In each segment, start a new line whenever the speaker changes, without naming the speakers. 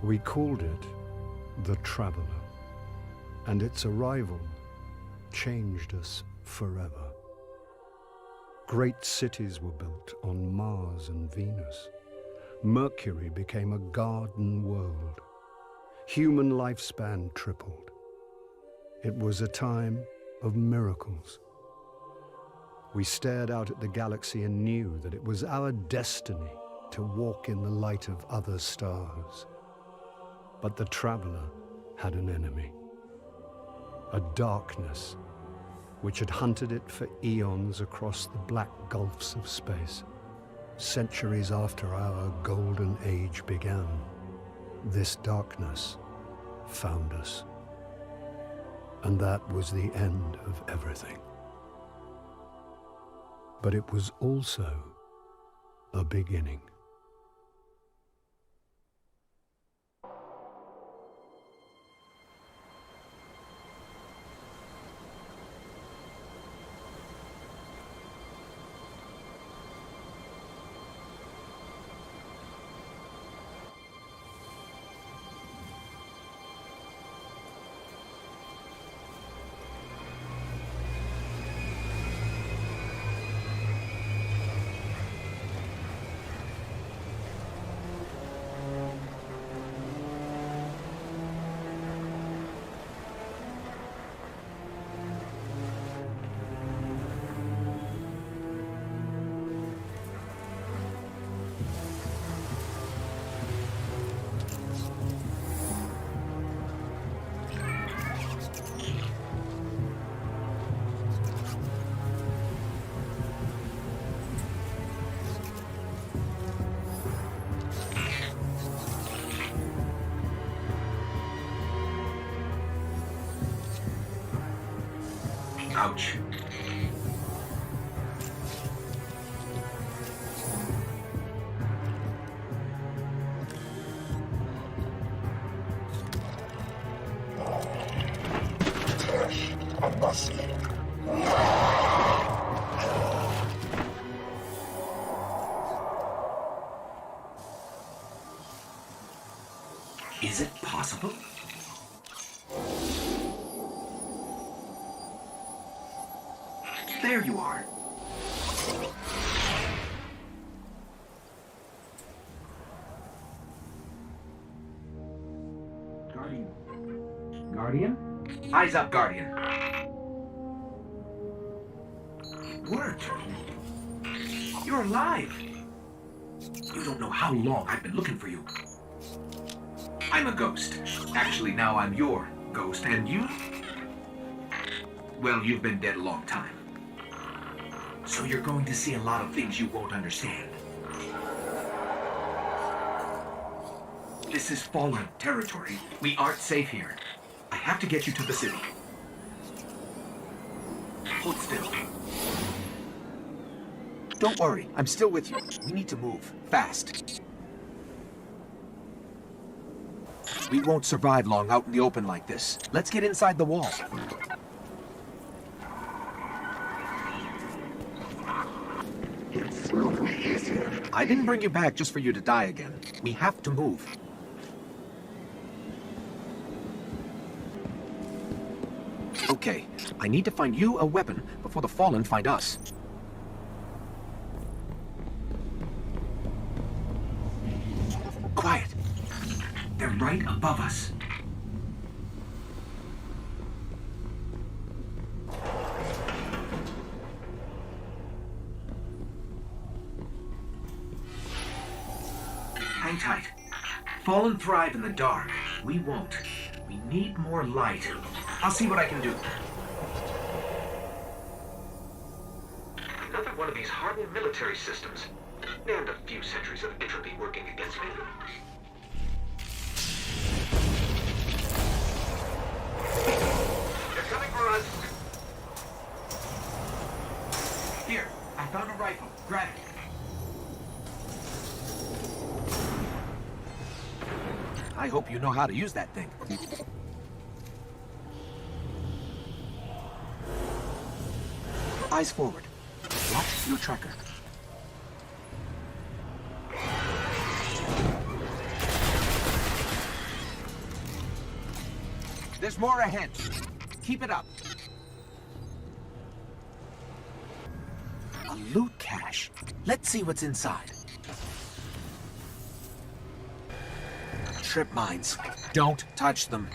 We called it the Traveler, and its arrival changed us forever. Great cities were built on Mars and Venus. Mercury became a garden world. Human lifespan tripled. It was a time of miracles. We stared out at the galaxy and knew that it was our destiny to walk in the light of other stars. But the Traveler had an enemy, a darkness which had hunted it for eons across the black gulfs of space. Centuries after our golden age began, this darkness found us. And that was the end of everything. But it was also a beginning.
Ouch. Is it possible? There you are. Guardian. Guardian? Eyes up, Guardian. Worked. You're alive. You don't know how long I've been looking for you. I'm a ghost. Actually, now I'm your ghost, and you? Well, you've been dead a long time. So you're going to see a lot of things you won't understand. This is fallen territory. We aren't safe here. I have to get you to the city. Hold still. Don't worry, I'm still with you. We need to move, fast. We won't survive long out in the open like this. Let's get inside the wall. I didn't bring you back just for you to die again. We have to move. Okay, I need to find you a weapon before the Fallen find us. Quiet. They're right above us. Hang tight. Fallen thrive in the dark. We won't. We need more light. I'll see what I can do. Another one of these hardened military systems. And a few centuries of entropy working against me. They're coming for us. Here, I found a rifle. Grab it. I hope you know how to use that thing. Eyes forward. Watch your tracker. There's more ahead. Keep it up. A loot cache. Let's see what's inside. Trip mines. Don't touch them.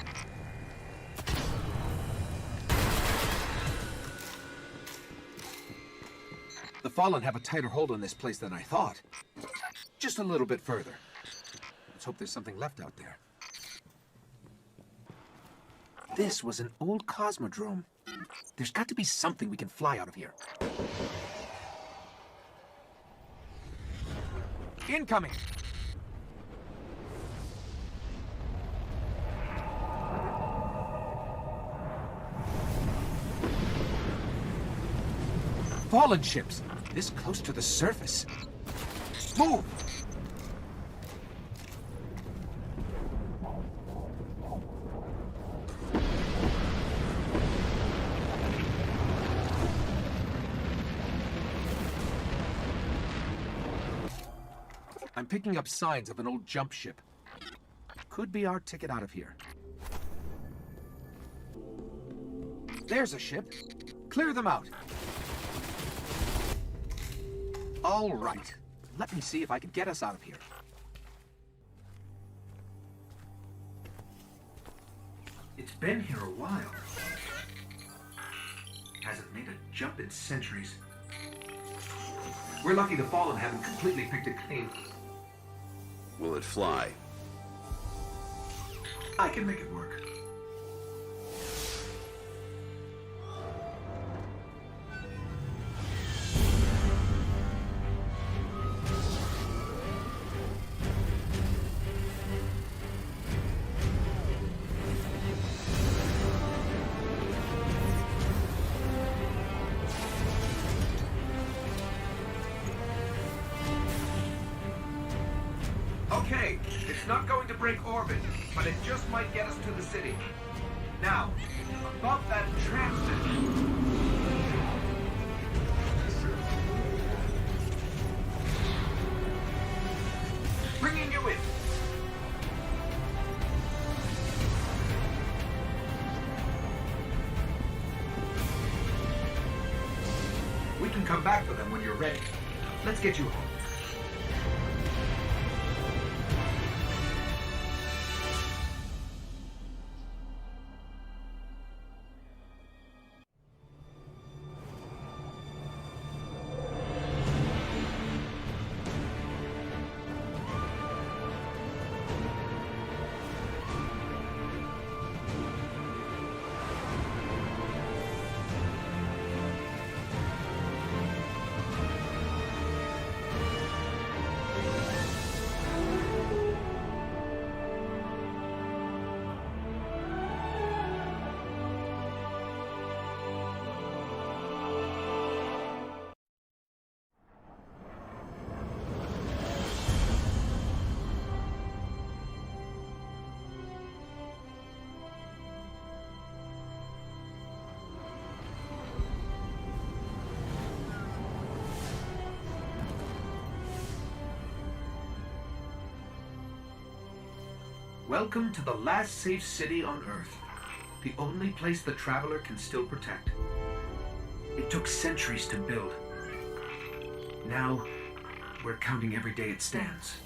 The Fallen have a tighter hold on this place than I thought. Just a little bit further. Let's hope there's something left out there. This was an old cosmodrome. There's got to be something we can fly out of here. Incoming! Fallen ships! This close to the surface. Move! I'm picking up signs of an old jump ship. Could be our ticket out of here. There's a ship. Clear them out. All right. Let me see if I can get us out of here. It's been here a while. Hasn't made a jump in centuries. We're lucky the Fallen haven't completely picked it clean.
Will it fly?
I can make it work. Okay, it's not going to break orbit, but it just might get us to the city. Now, above that transit. Bringing you in. We can come back for them when you're ready. Let's get you home. Welcome to the last safe city on Earth. The only place the Traveler can still protect. It took centuries to build. Now, we're counting every day it stands.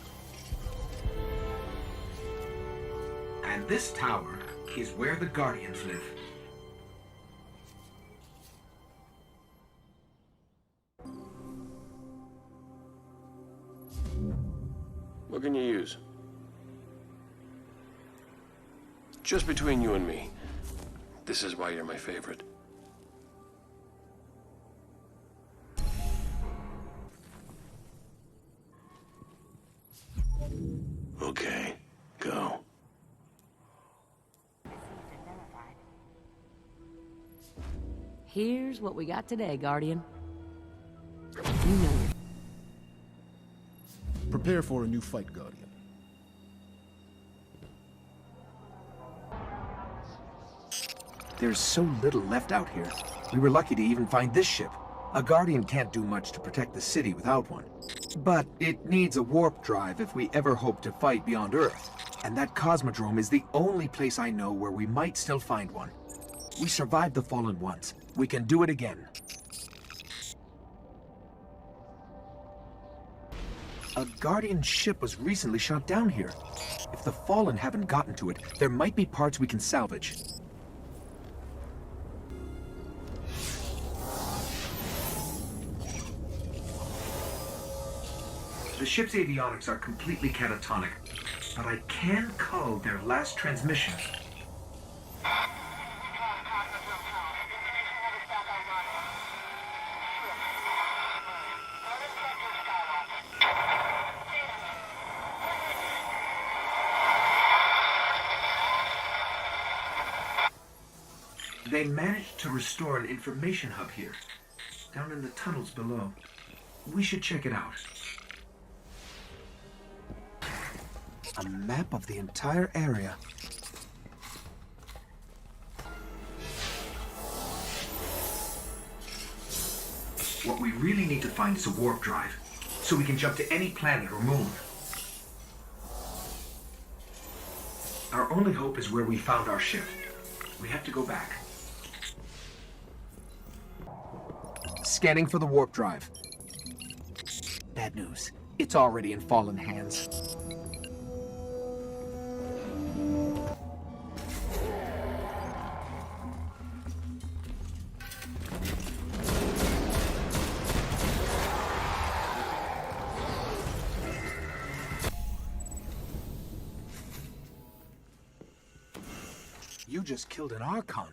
And this tower is where the Guardians live.
What can you use? Just between you and me, this is why you're my favorite. Okay, go.
Here's what we got today, Guardian. You know it.
Prepare for a new fight, Guardian.
There's so little left out here. We were lucky to even find this ship. A Guardian can't do much to protect the city without one. But it needs a warp drive if we ever hope to fight beyond Earth. And that Cosmodrome is the only place I know where we might still find one. We survived the Fallen once. We can do it again. A Guardian ship was recently shot down here. If the Fallen haven't gotten to it, there might be parts we can salvage. The ship's avionics are completely catatonic, but I can cull their last transmission. They managed to restore an information hub here, down in the tunnels below. We should check it out. A map of the entire area. What we really need to find is a warp drive, so we can jump to any planet or moon. Our only hope is where we found our ship. We have to go back. Scanning for the warp drive. Bad news. It's already in Fallen hands. You just killed an Archon.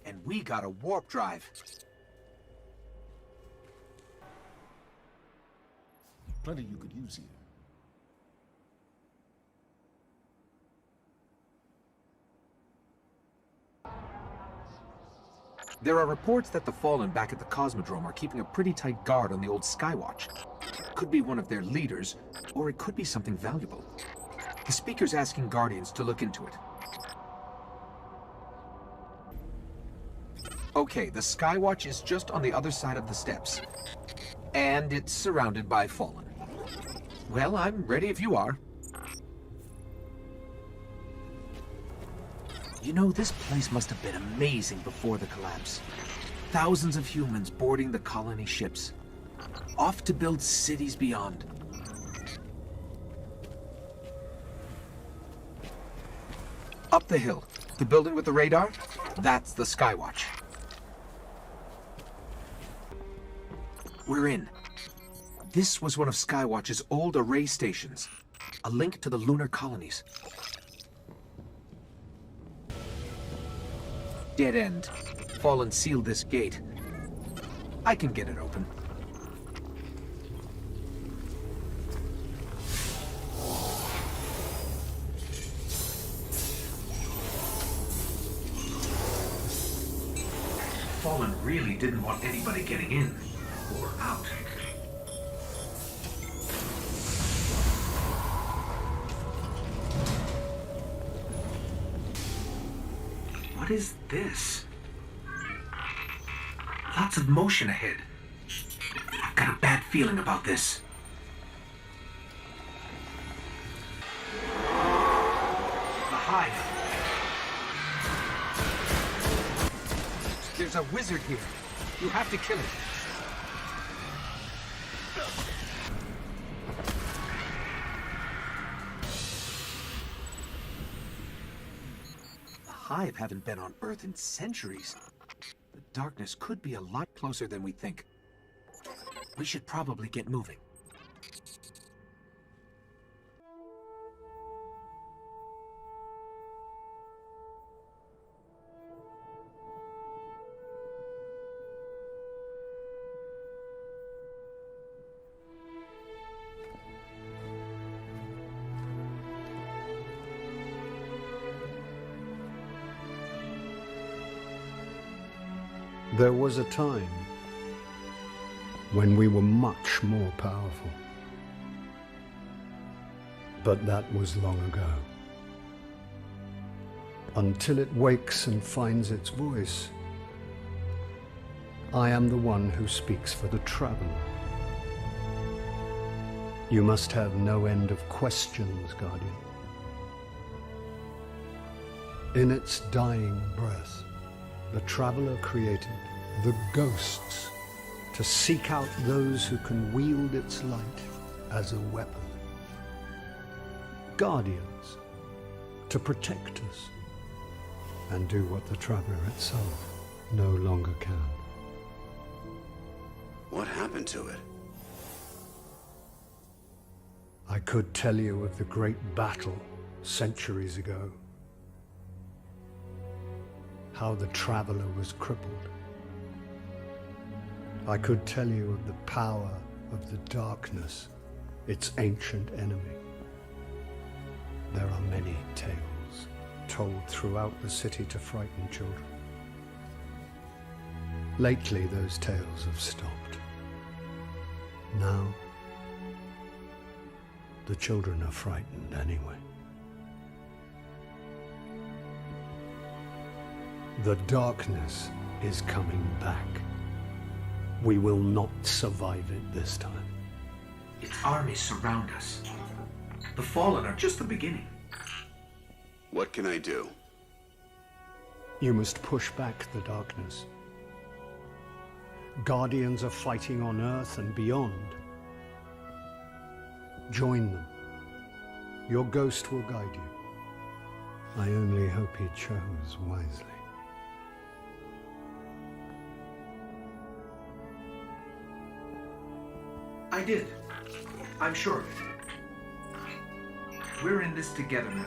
And we got a warp drive.
Plenty you could use here.
There are reports that the Fallen back at the Cosmodrome are keeping a pretty tight guard on the old Skywatch. Could be one of their leaders, or it could be something valuable. The speaker's asking Guardians to look into it. Okay, the Skywatch is just on the other side of the steps. And it's surrounded by Fallen. Well, I'm ready if you are. You know, this place must have been amazing before the collapse. Thousands of humans boarding the colony ships. Off to build cities beyond. Up the hill, the building with the radar, that's the Skywatch. We're in. This was one of Skywatch's old array stations, a link to the lunar colonies. Dead end. Fallen sealed this gate. I can get it open. Fallen really didn't want anybody getting in or out. What is this? Lots of motion ahead. I've got a bad feeling about this. The hive. There's a wizard here. You have to kill it. Hive haven't been on Earth in centuries. The darkness could be a lot closer than we think. We should probably get moving.
There was a time when we were much more powerful. But that was long ago. Until it wakes and finds its voice, I am the one who speaks for the traveler. You must have no end of questions, Guardian. In its dying breath, the Traveler created the ghosts to seek out those who can wield its light as a weapon. Guardians to protect us and do what the Traveler itself no longer can.
What happened to it?
I could tell you of the great battle centuries ago. How the Traveler was crippled. I could tell you of the power of the darkness, its ancient enemy. There are many tales told throughout the city to frighten children. Lately, those tales have stopped. Now, the children are frightened anyway. The darkness is coming back. We will not survive it this time.
Its armies surround us. The Fallen are just the beginning.
What can I do?
You must push back the darkness. Guardians are fighting on Earth and beyond. Join them. Your ghost will guide you. I only hope he chose wisely.
I did. I'm sure of it. We're in this together now.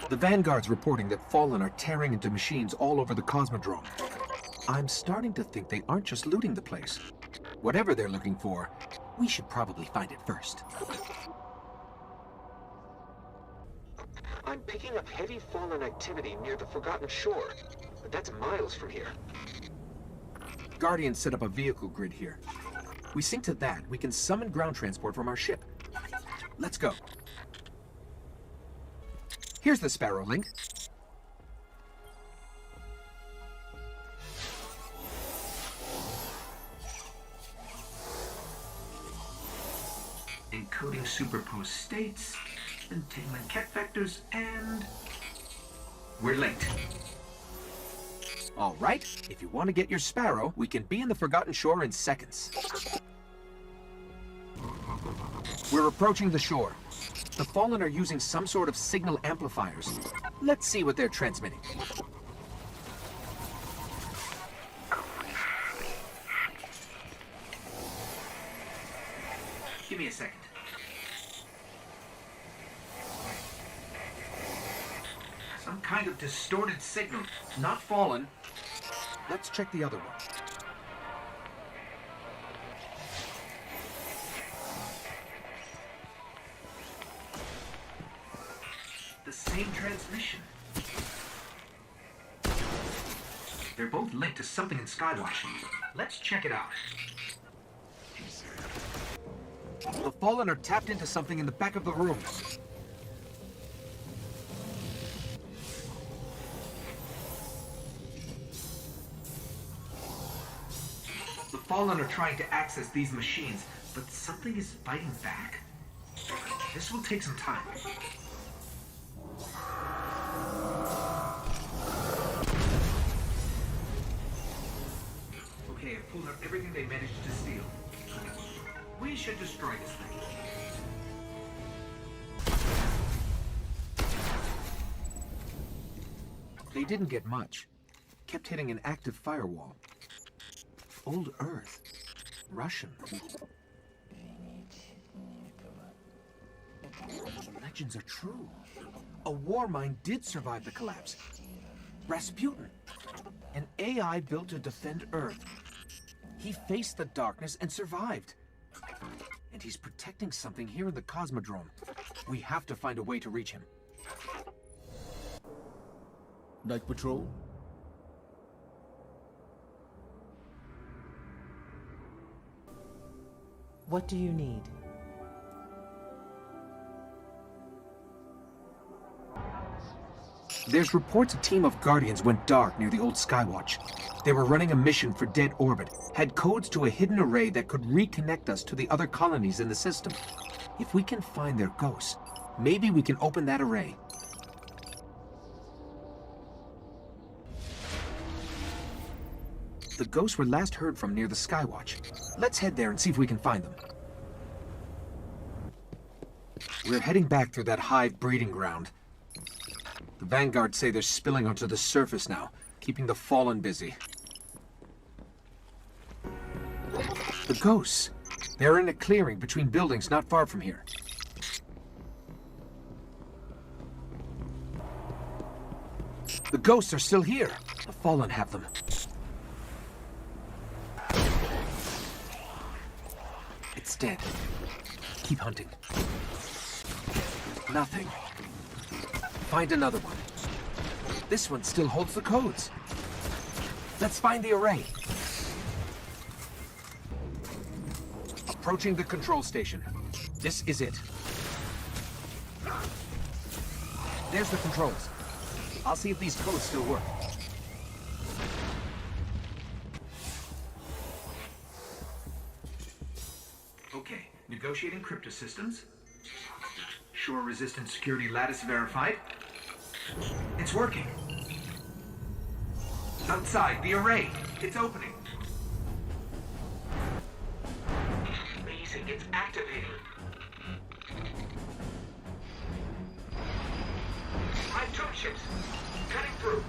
The Vanguard's reporting that Fallen are tearing into machines all over the Cosmodrome. I'm starting to think they aren't just looting the place. Whatever they're looking for, we should probably find it first.
I'm picking up heavy Fallen activity near the Forgotten Shore, but that's miles from here.
Guardians set up a vehicle grid here. We sync to that, we can summon ground transport from our ship. Let's go. Here's the Sparrow link.
Encoding superposed states, entanglement ket vectors, and... we're late.
All right, if you want to get your Sparrow, we can be in the Forgotten Shore in seconds. We're approaching the shore. The Fallen are using some sort of signal amplifiers. Let's see what they're transmitting.
Give me a second. Some kind of distorted signal.
Not Fallen. Let's check the other one.
The same transmission. They're both linked to something in Skywatch. Let's check it out.
The Fallen are tapped into something in the back of the room.
The Fallen are trying to access these machines, but something is fighting back. This will take some time. Okay, I've pulled up everything they managed to steal. We should destroy this thing.
They didn't get much. Kept hitting an active firewall. Old Earth. Russian. The legends are true. A Warmind did survive the collapse. Rasputin. An AI built to defend Earth. He faced the darkness and survived. And he's protecting something here in the Cosmodrome. We have to find a way to reach him.
Night patrol?
What do you need? There's reports a team of Guardians went dark near the old Skywatch. They were running a mission for Dead Orbit, had codes to a hidden array that could reconnect us to the other colonies in the system. If we can find their ghosts, maybe we can open that array. The ghosts were last heard from near the Skywatch. Let's head there and see if we can find them. We're heading back through that hive breeding ground. The Vanguard say they're spilling onto the surface now, keeping the Fallen busy. The ghosts. They're in a clearing between buildings not far from here. The ghosts are still here. The Fallen have them. It's dead. Keep hunting. Nothing. Find another one. This one still holds the codes. Let's find the array. Approaching the control station. This is it. There's the controls. I'll see if these codes still work.
Okay, negotiating crypto systems. Shore-resistant security lattice verified. It's working. Outside, the array. It's opening. Amazing, it's activating. I've two ships. Cutting through.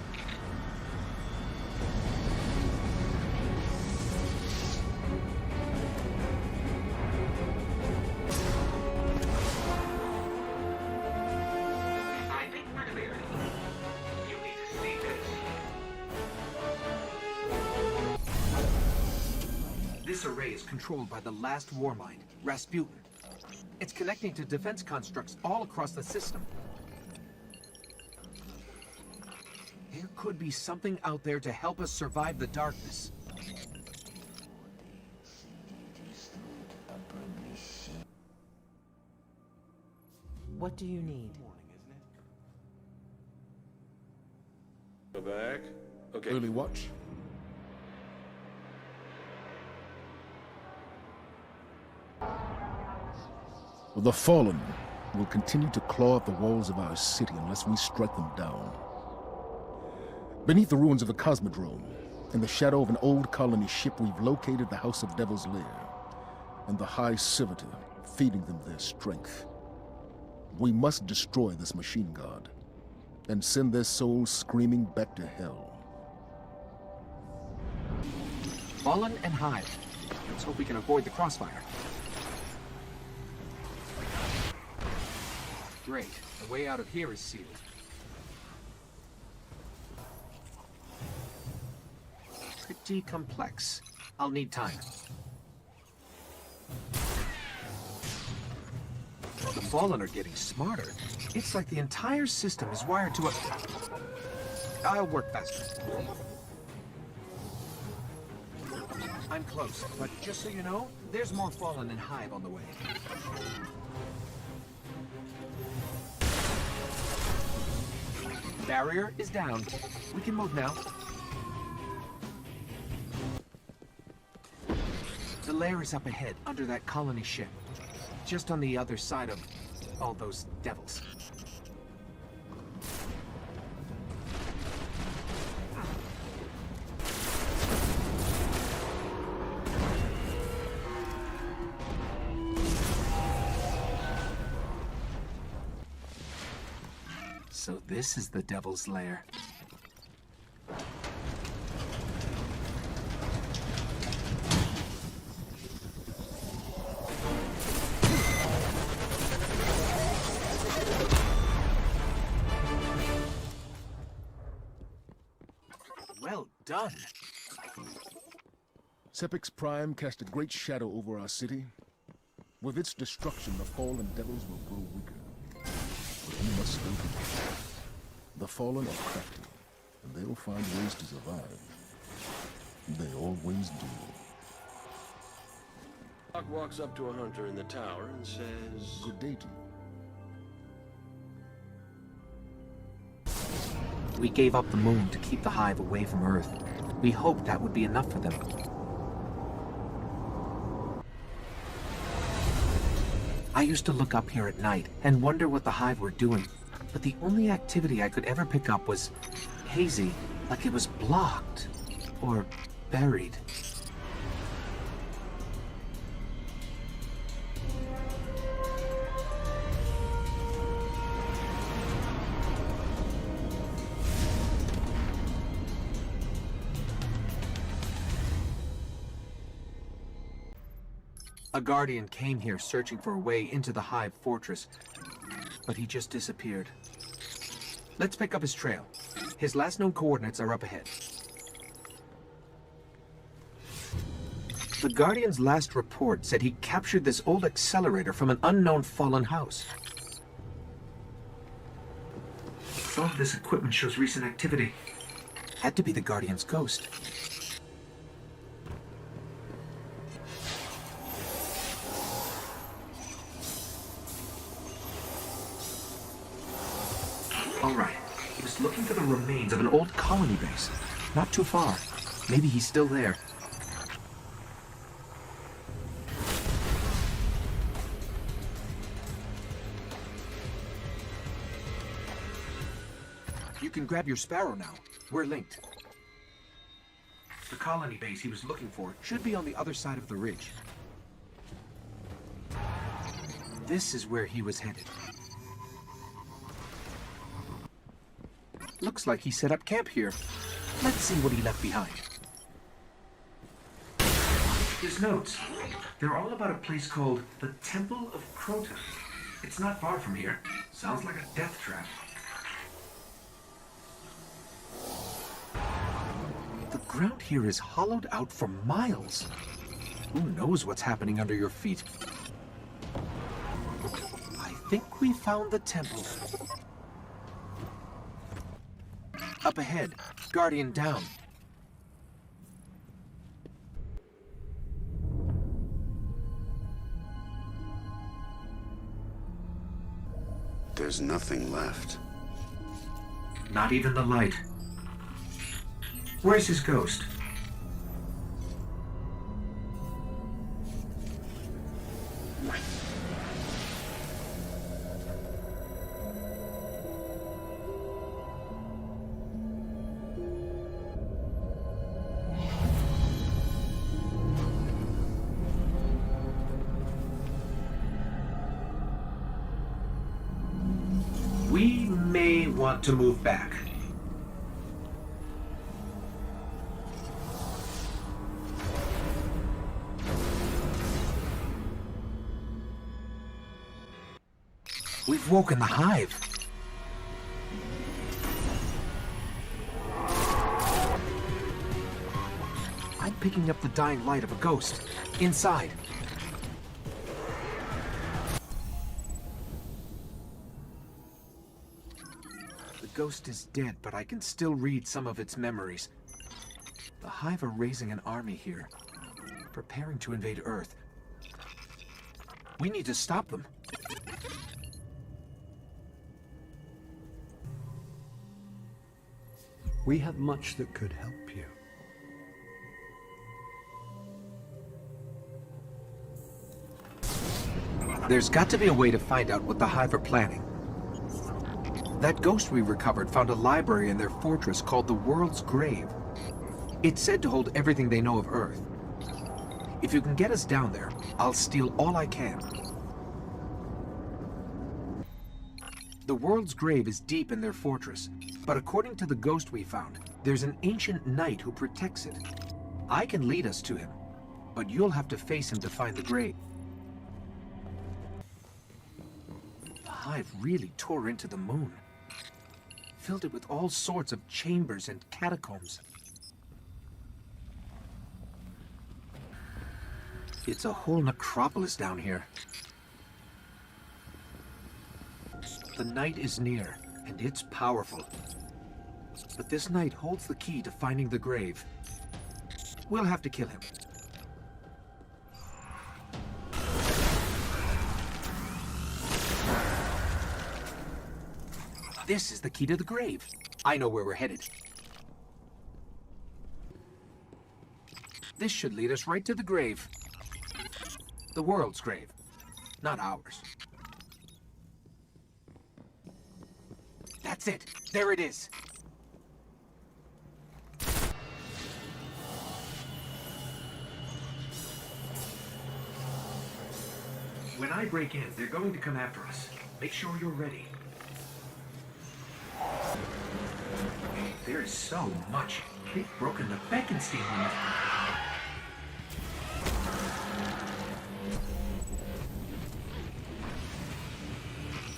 This array is controlled by the last Warmind, Rasputin. It's connecting to defense constructs all across the system. There could be something out there to help us survive the darkness. What do you need?
Go back. Okay.
Early watch. The Fallen will continue to claw at the walls of our city unless we strike them down. Beneath the ruins of the Cosmodrome, in the shadow of an old colony ship, we've located the House of Devil's Lair and the High Servitor, feeding them their strength. We must destroy this machine god and send their souls screaming back to hell.
Fallen and Hive. Let's hope we can avoid the crossfire. Great. The way out of here is sealed. Pretty complex. I'll need time. The Fallen are getting smarter. It's like the entire system is wired to a... I'll work faster. I'm close, but just so you know, there's more Fallen and Hive on the way. Barrier is down. We can move now. The Lair is up ahead, under that colony ship. Just on the other side of all those devils. So this is the Devil's Lair. Well done.
Sepix Prime cast a great shadow over our city. With its destruction, the fallen devils will grow weaker. But we must stay together. The Fallen are crafty, and they'll find ways to survive. They always do.
Doc walks up to a hunter in the tower and says,
Good day to you.
We gave up the moon to keep the hive away from Earth. We hoped that would be enough for them. I used to look up here at night and wonder what the hive were doing, but the only activity I could ever pick up was hazy, like it was blocked or buried. A guardian came here searching for a way into the hive fortress, but he just disappeared. Let's pick up his trail. His last known coordinates are up ahead. The Guardian's last report said he captured this old accelerator from an unknown fallen house.
Some of this equipment shows recent activity.
Had to be the Guardian's ghost.
All right. He was looking for the remains of an old colony base.
Not too far. Maybe he's still there. You can grab your Sparrow now. We're linked.
The colony base he was looking for.
Should be on the other side of the ridge. This is where he was headed. Looks like he set up camp here. Let's see what he left behind.
His notes. They're all about a place called the Temple of Crota. It's not far from here. Sounds like a death trap.
The ground here is hollowed out for miles. Who knows what's happening under your feet? I think we found the temple. Up ahead, Guardian down.
There's nothing left.
Not even the light. Where's his ghost? We may want to move back.
We've woken the hive. I'm picking up the dying light of a ghost. Inside. The ghost is dead, but I can still read some of its memories. The hive are raising an army here, preparing to invade Earth. We need to stop them.
We have much that could help you.
There's got to be a way to find out what the hive are planning. That ghost we recovered found a library in their fortress called the World's Grave. It's said to hold everything they know of Earth. If you can get us down there, I'll steal all I can. The World's Grave is deep in their fortress, but according to the ghost we found, there's an ancient knight who protects it. I can lead us to him, but you'll have to face him to find the grave. The hive really tore into the moon. Filled it with all sorts of chambers and catacombs. It's a whole necropolis down here. The night is near, and it's powerful. But this knight holds the key to finding the grave. We'll have to kill him. This is the key to the grave. I know where we're headed. This should lead us right to the grave. The world's grave, not ours. That's it. There it is.
When I break in, they're going to come after us. Make sure you're ready. There's so much. They've broken the Bekenstein limit.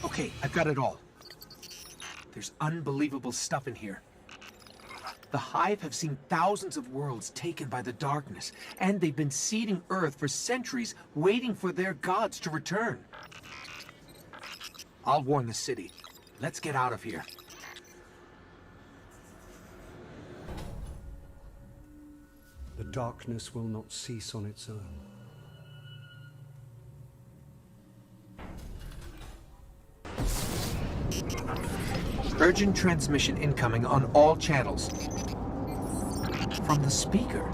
Okay, I've got it all. There's unbelievable stuff in here. The Hive have seen thousands of worlds taken by the darkness, and they've been seeding Earth for centuries, waiting for their gods to return. I'll warn the city. Let's get out of here.
The darkness will not cease on its own.
Urgent transmission incoming on all channels. From the speaker.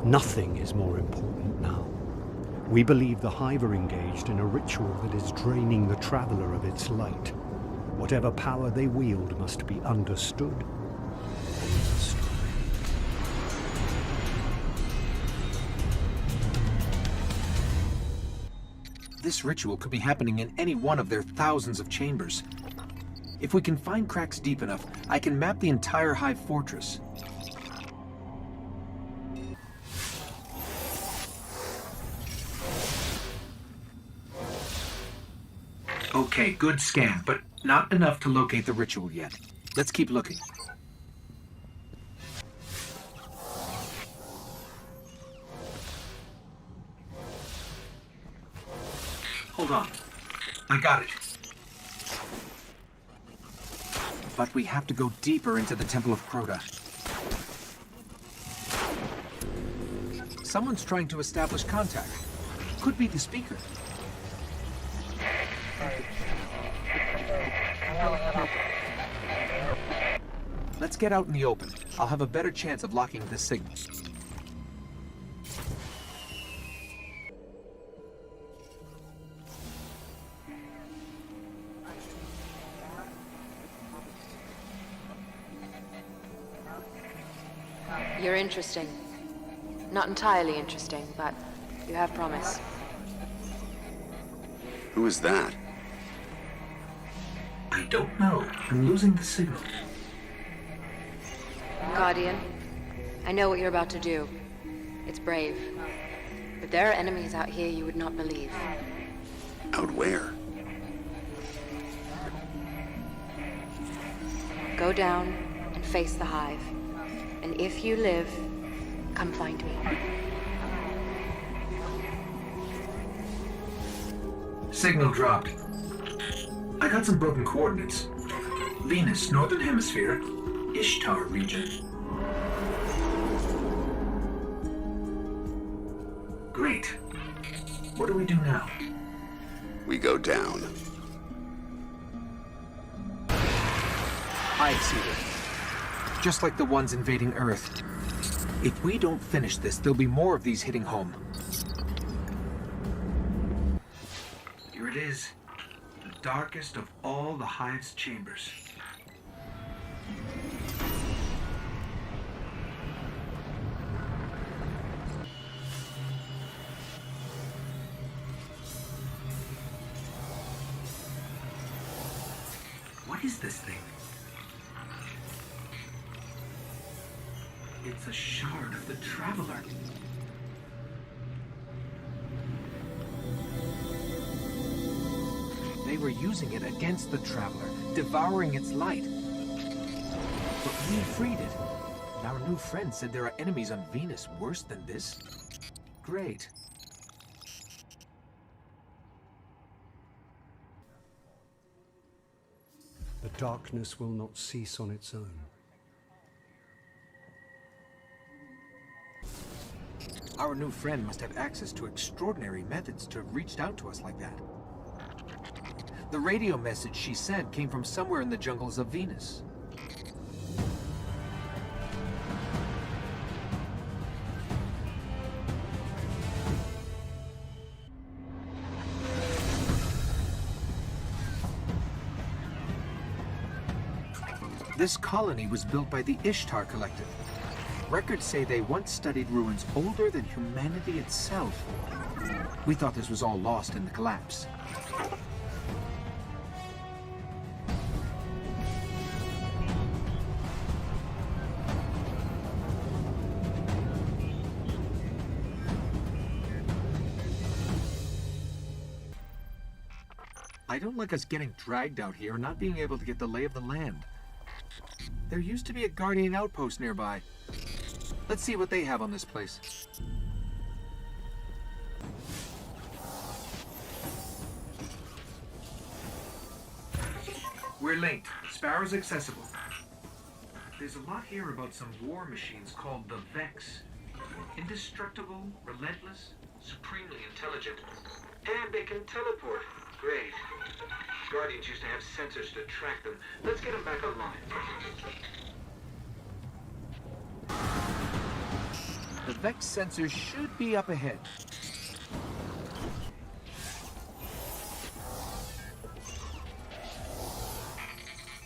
Nothing is more important now. We believe the Hive are engaged in a ritual that is draining the Traveler of its light. Whatever power they wield must be understood and destroyed.
This ritual could be happening in any one of their thousands of chambers. If we can find cracks deep enough, I can map the entire Hive fortress.
Okay, good scan, but not enough to locate
The ritual yet. Let's keep looking.
Hold on. I got it.
But we have to go deeper into the Temple of Crota. Someone's trying to establish contact. Could be the speaker. Let's get out in the open. I'll have a better chance of locking this signal.
You're interesting. Not entirely interesting, but you have promise.
Who is that?
I don't know. I'm losing the signal.
Guardian, I know what you're about to do. It's brave. But there are enemies out here you would not believe.
Out where?
Go down and face the Hive. And if you live, come find me.
Signal dropped. I got some broken coordinates. Venus, Northern Hemisphere, Ishtar region. Great. What do we do now?
We go down.
I see them. Just like the ones invading Earth. If we don't finish this, there'll be more of these hitting home.
Here it is. The darkest of all the Hive's chambers. What is this thing? It's a shard of the Traveler.
They were using it against the Traveler, devouring its light. But we freed it. And our new friend said there are enemies on Venus worse than this. Great.
The darkness will not cease on its own.
Our new friend must have access to extraordinary methods to have reached out to us like that. The radio message she sent came from somewhere in the jungles of Venus. This colony was built by the Ishtar Collective. Records say they once studied ruins older than humanity itself. We thought this was all lost in the collapse. I don't like us getting dragged out here and not being able to get the lay of the land. There used to be a Guardian outpost nearby. Let's see what they have on this place.
We're linked. Spire's accessible. There's a lot here about some war machines called the Vex. Indestructible, relentless, supremely intelligent.
And they can teleport. Great. Guardians used to have sensors to track them. Let's get them back online.
The Vex sensors should be up ahead.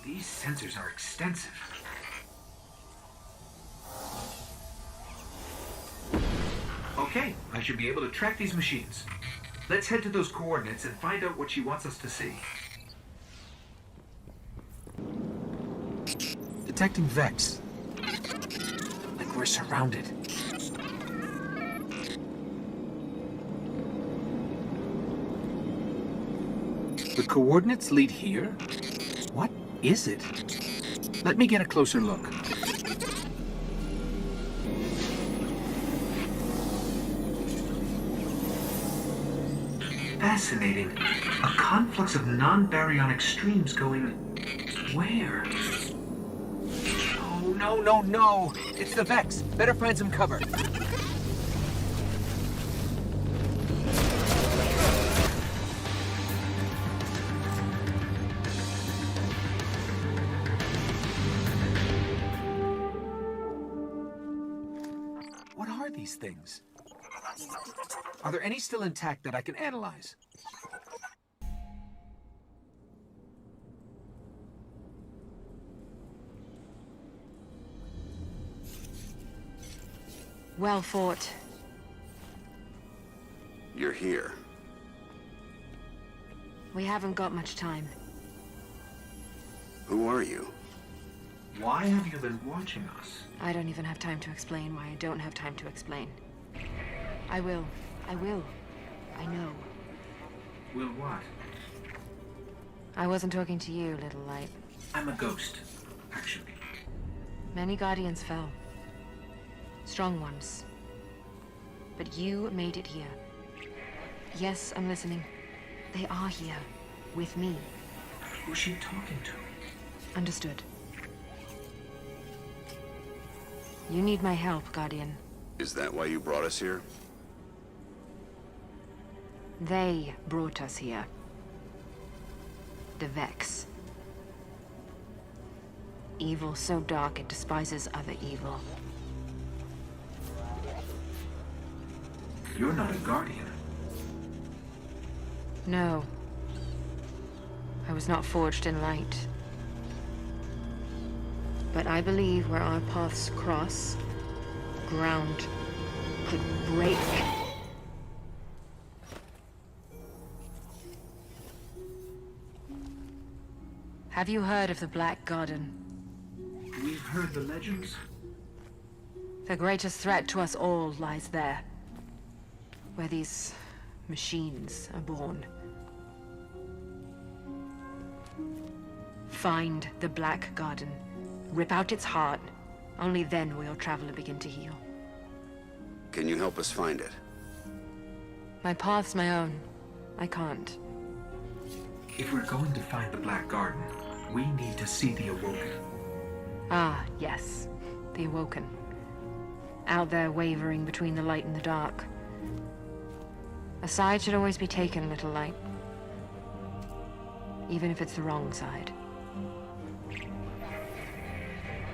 These sensors are extensive. Okay, I should be able to track these machines. Let's head to those coordinates and find out what she wants us to see.
Detecting Vex. Like we're surrounded. The coordinates lead here? What is it? Let me get a closer look.
Fascinating. A conflux of non-baryonic streams going... where?
Oh, no, no, no! It's the Vex! Better find some cover. What are these things? Are there any still intact that I can analyze?
Well fought.
You're here.
We haven't got much time.
Who are you?
Why have you been watching us?
I don't even have time to explain why I don't have time to explain. I will. I will. I know.
Will what?
I wasn't talking to you, little light.
I'm a ghost, actually.
Many Guardians fell. Strong ones. But you made it here. Yes, I'm listening. They are here. With me.
Who's she talking to?
Understood. You need my help, Guardian.
Is that why you brought us here?
They brought us here. The Vex. Evil so dark it despises other evil.
You're not a Guardian.
No. I was not forged in light. But I believe where our paths cross, ground could break. Have you heard of the Black Garden?
We've heard the legends.
The greatest threat to us all lies there. Where these machines are born. Find the Black Garden. Rip out its heart. Only then will your traveler begin to heal.
Can you help us find it?
My path's my own. I can't.
If we're going to find the Black Garden, we need to see the Awoken.
Ah, yes. The Awoken. Out there wavering between the light and the dark. A side should always be taken, little light. even if it's the wrong side.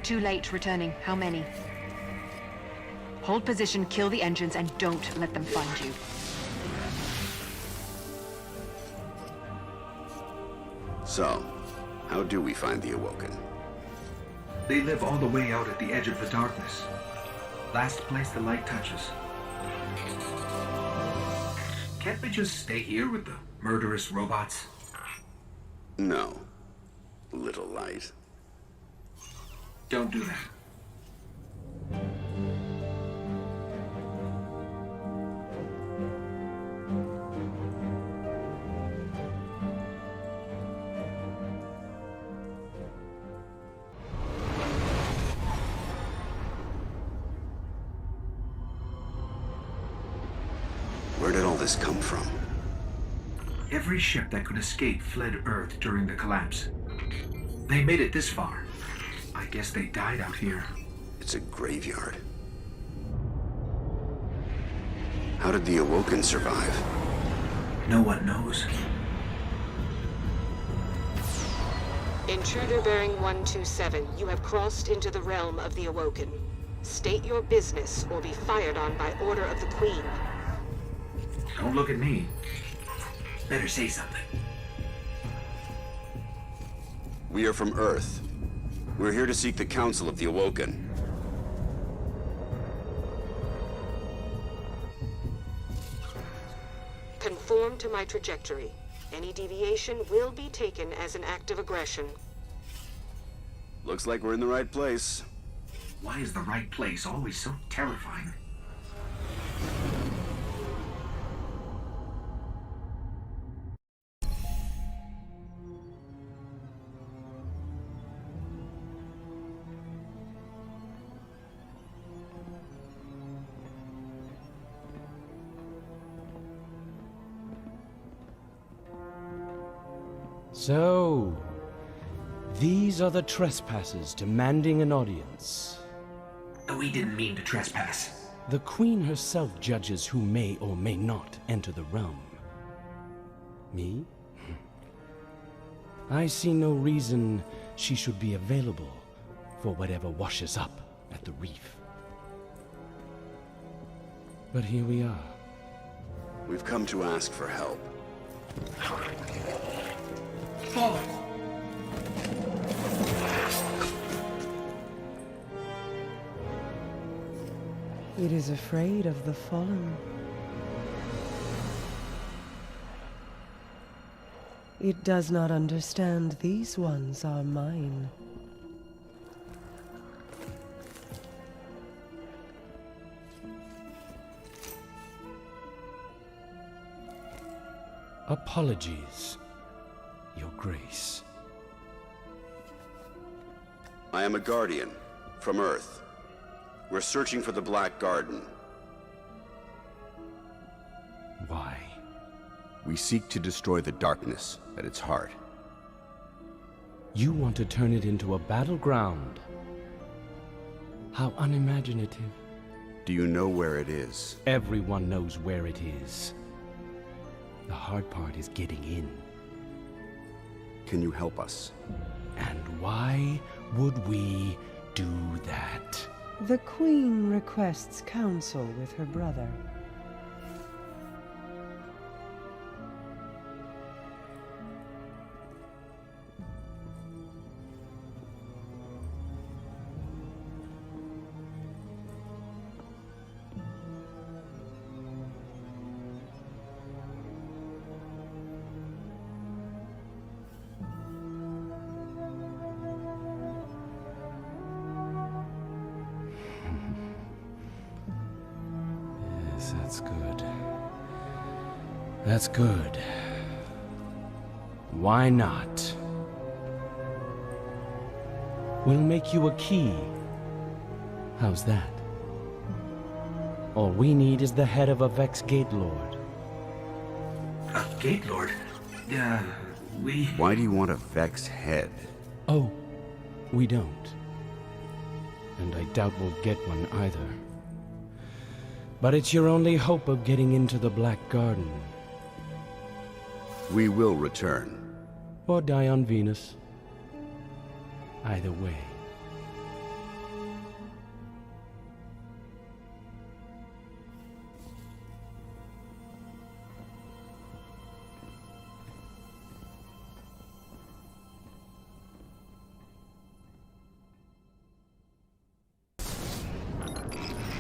Too late returning. How many? Hold position, kill the engines, and don't let them find you.
So, how do we find the Awoken?
They live all the way out at the edge of the darkness. Last place the light touches. Can't we just stay here with the murderous robots?
No. Little light.
Don't do that.
Where did all this come from?
Every ship that could escape fled Earth during the collapse. They made it this far. I guess they died out here.
It's a graveyard. How did the Awoken survive?
No one knows.
Intruder bearing 127, you have crossed into the realm of the Awoken. State your business or be fired on by order of the Queen.
Don't look at me. Better say something.
We are from Earth. We're here to seek the Council of the Awoken.
Conform to my trajectory. Any deviation will be taken as an act of aggression.
Looks like we're in the right place.
Why is the right place always so terrifying?
So, these are the trespassers demanding an audience.
We didn't mean to trespass.
The Queen herself judges who may or may not enter the realm. Me? I see no reason she should be available for whatever washes up at the reef. But here we are.
We've come to ask for help.
Fallen!
It is afraid of the fallen. It does not understand these ones are mine.
Apologies, Your Grace.
I am a Guardian, from Earth. We're searching for the Black Garden.
Why?
We seek to destroy the darkness at its heart.
You want to turn it into a battleground? How unimaginative.
Do you know where it is?
Everyone knows where it is. The hard part is getting in.
Can you help us?
And why would we do that?
The Queen requests counsel with her brother.
That's good. That's good. Why not? We'll make you a key. How's that? All we need is the head of a Vex Gatelord.
A Gatelord? We...
Why do you want a Vex head?
Oh, we don't. And I doubt we'll get one either. But it's your only hope of getting into the Black Garden.
We will return.
Or die on Venus. Either way.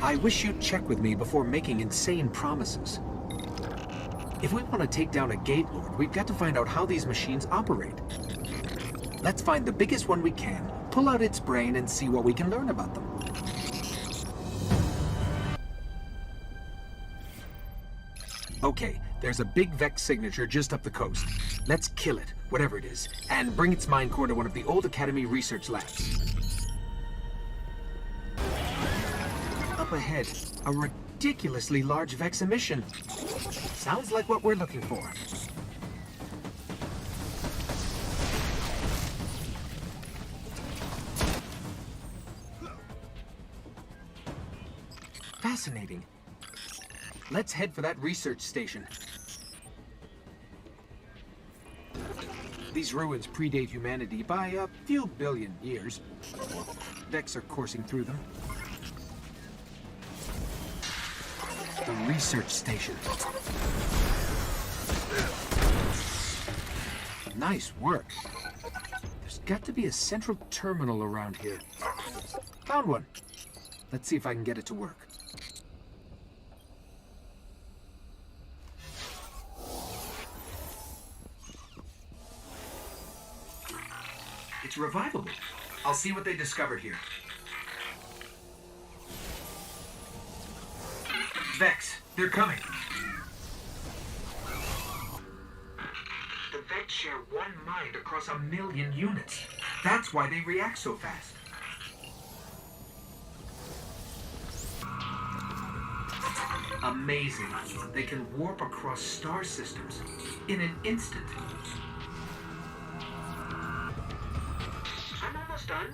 I wish you'd check with me before making insane promises. If we want to take down a Gatelord, we've got to find out how these machines operate. Let's find the biggest one we can, pull out its brain, and see what we can learn about them. Okay, there's a big Vex signature just up the coast. Let's kill it, whatever it is, and bring its mind core to one of the old Academy research labs. Up ahead, a ridiculously large Vex emission. Sounds like what we're looking for. Fascinating. Let's head for that research station. These ruins predate humanity by a few billion years. Vex are coursing through them. The research station. Nice work. There's got to be a central terminal around here. Found one. Let's see if I can get it to work.
It's revivable. I'll see what they discovered here. Vex, they're coming. The Vex share one mind across 1 million units. That's why they react so fast. Amazing. They can warp across star systems in an instant. I'm almost done.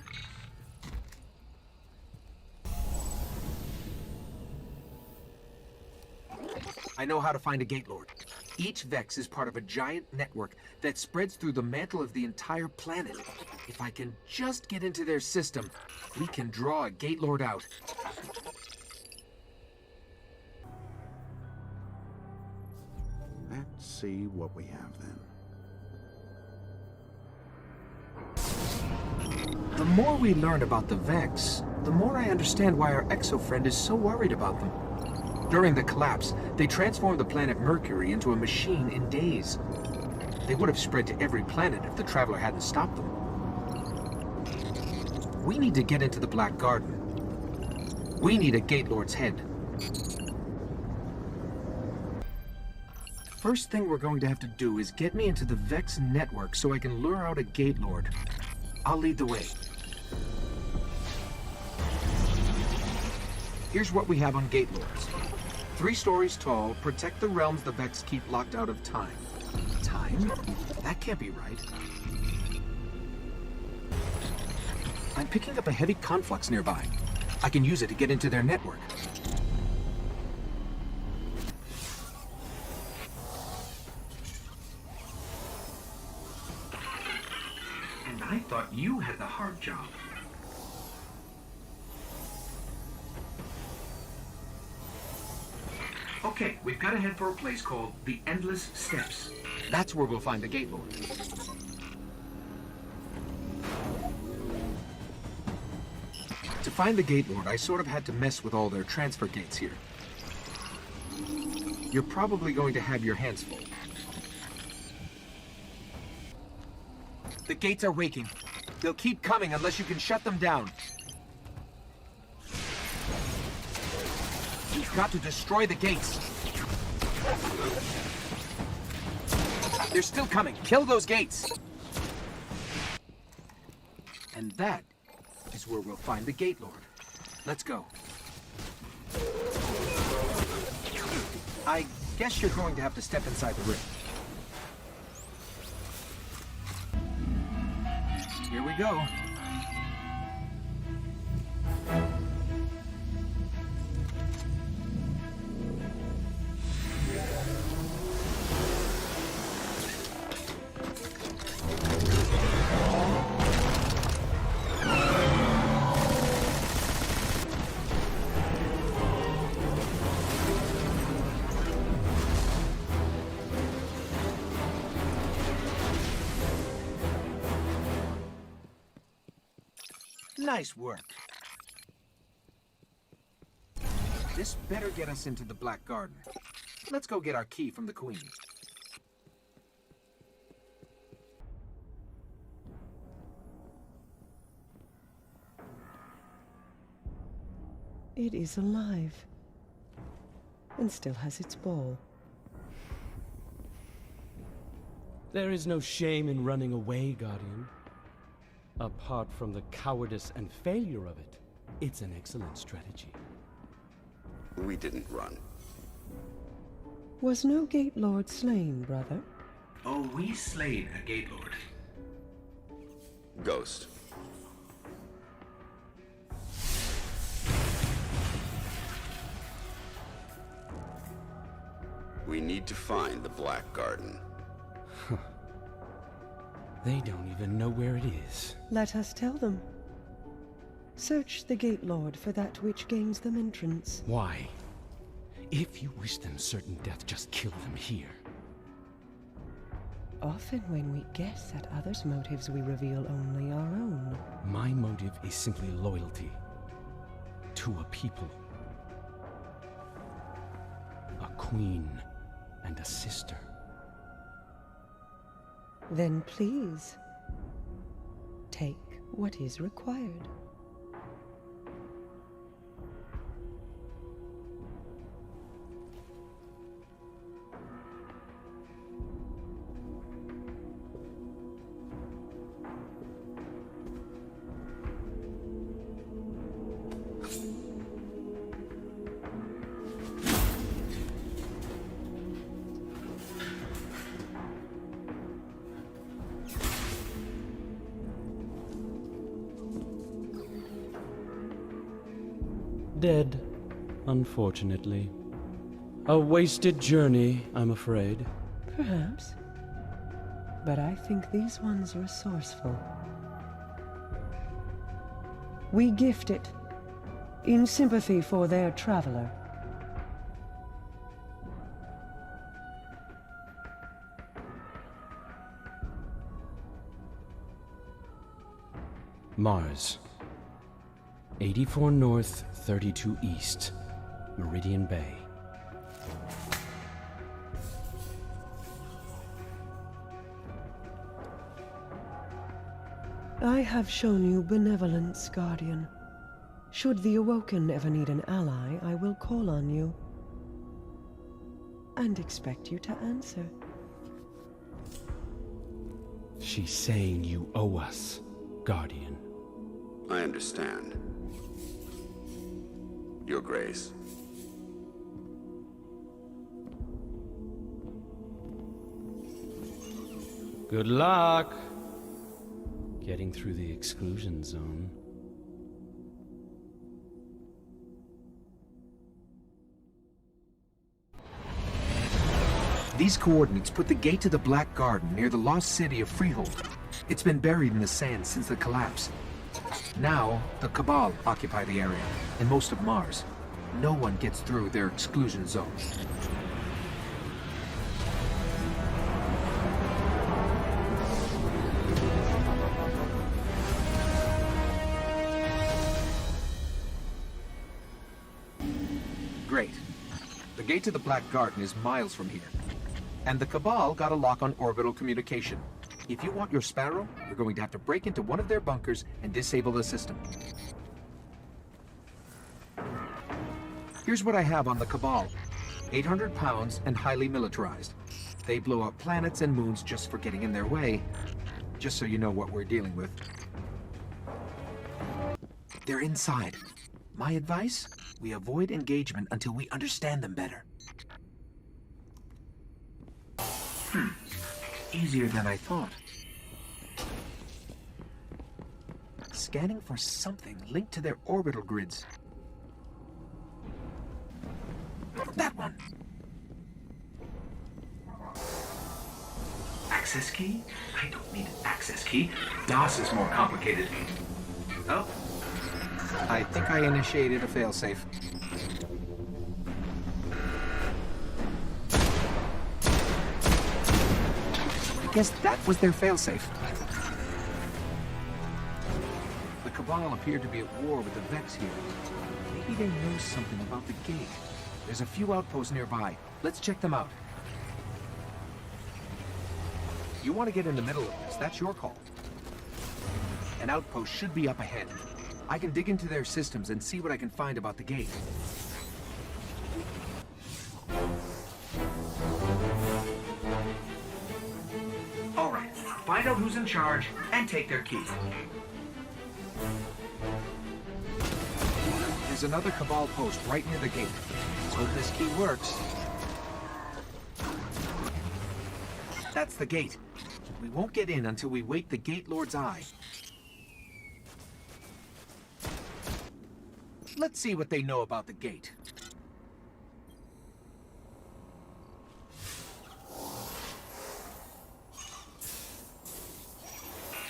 I know how to find a Gatelord. Each Vex is part of a giant network that spreads through the mantle of the entire planet. If I can just get into their system, we can draw a Gatelord out.
Let's see what we have then.
The more we learn about the Vex, the more I understand why our exo-friend is so worried about them. During the collapse, they transformed the planet Mercury into a machine in days. They would have spread to every planet if the Traveler hadn't stopped them. We need to get into the Black Garden. We need a Gatelord's head. First thing we're going to have to do is get me into the Vex network so I can lure out a Gatelord. I'll lead the way. Here's what we have on Gatelords. 3 stories tall, protect the realms the Vex keep locked out of time. Time? That can't be right. I'm picking up a heavy conflux nearby. I can use it to get into their network.
And I thought you had the hard job. Okay, we've got to head for a place called the Endless Steps.
That's where we'll find the Gatelord. To find the Gatelord, I sort of had to mess with all their transfer gates here. You're probably going to have your hands full. The gates are waking. They'll keep coming unless you can shut them down. You've got to destroy the gates. They're still coming. Kill those gates. And that is where we'll find the Gatelord. Let's go. I guess you're going to have to step inside the ring. Here we go. Nice work. This better get us into the Black Garden. Let's go get our key from the Queen.
It is alive. And still has its ball.
There is no shame in running away, Guardian. Apart from the cowardice and failure of it, it's an excellent strategy.
We didn't run.
Was no Gatelord slain, brother?
Oh, we slayed a Gatelord.
Ghost. We need to find the Black Garden.
They don't even know where it is.
Let us tell them. Search the Gatelord for that which gains them entrance.
Why? If you wish them certain death, just kill them here.
Often when we guess at others' motives, we reveal only our own.
My motive is simply loyalty. To a people. A queen and a sister.
Then please, take what is required.
Dead, unfortunately. A wasted journey, I'm afraid.
Perhaps. But I think these ones resourceful. We gift it, in sympathy for their traveler.
Mars. 84 North, 32 East, Meridian Bay.
I have shown you benevolence, Guardian. Should the Awoken ever need an ally, I will call on you. And expect you to answer.
She's saying you owe us, Guardian.
I understand. Your Grace.
Good luck getting through the Exclusion Zone.
These coordinates put the gate to the Black Garden near the lost city of Freehold. It's been buried in the sand since the collapse. Now, the Cabal occupy the area, and most of Mars. No one gets through their exclusion zone. Great. The gate to the Black Garden is miles from here. And the Cabal got a lock on orbital communication. If you want your Sparrow, you're going to have to break into one of their bunkers and disable the system. Here's what I have on the Cabal. 800 pounds and highly militarized. They blow up planets and moons just for getting in their way. Just so you know what we're dealing with. They're inside. My advice? We avoid engagement until we understand them better. Easier than I thought. Scanning for something linked to their orbital grids. That one!
Access key? I don't need an access key. DOS is more complicated. Oh.
I think I initiated a failsafe. I guess that was their failsafe. The Cabal appear to be at war with the Vex here. Maybe they know something about the gate. There's a few outposts nearby. Let's check them out. You want to get in the middle of this, that's your call. An outpost should be up ahead. I can dig into their systems and see what I can find about the gate.
All right, find out who's in charge and take their key.
There's another Cabal post right near the gate. Let's hope this key works. That's the gate. We won't get in until we wake the Gatelord's eye. Let's see what they know about the gate.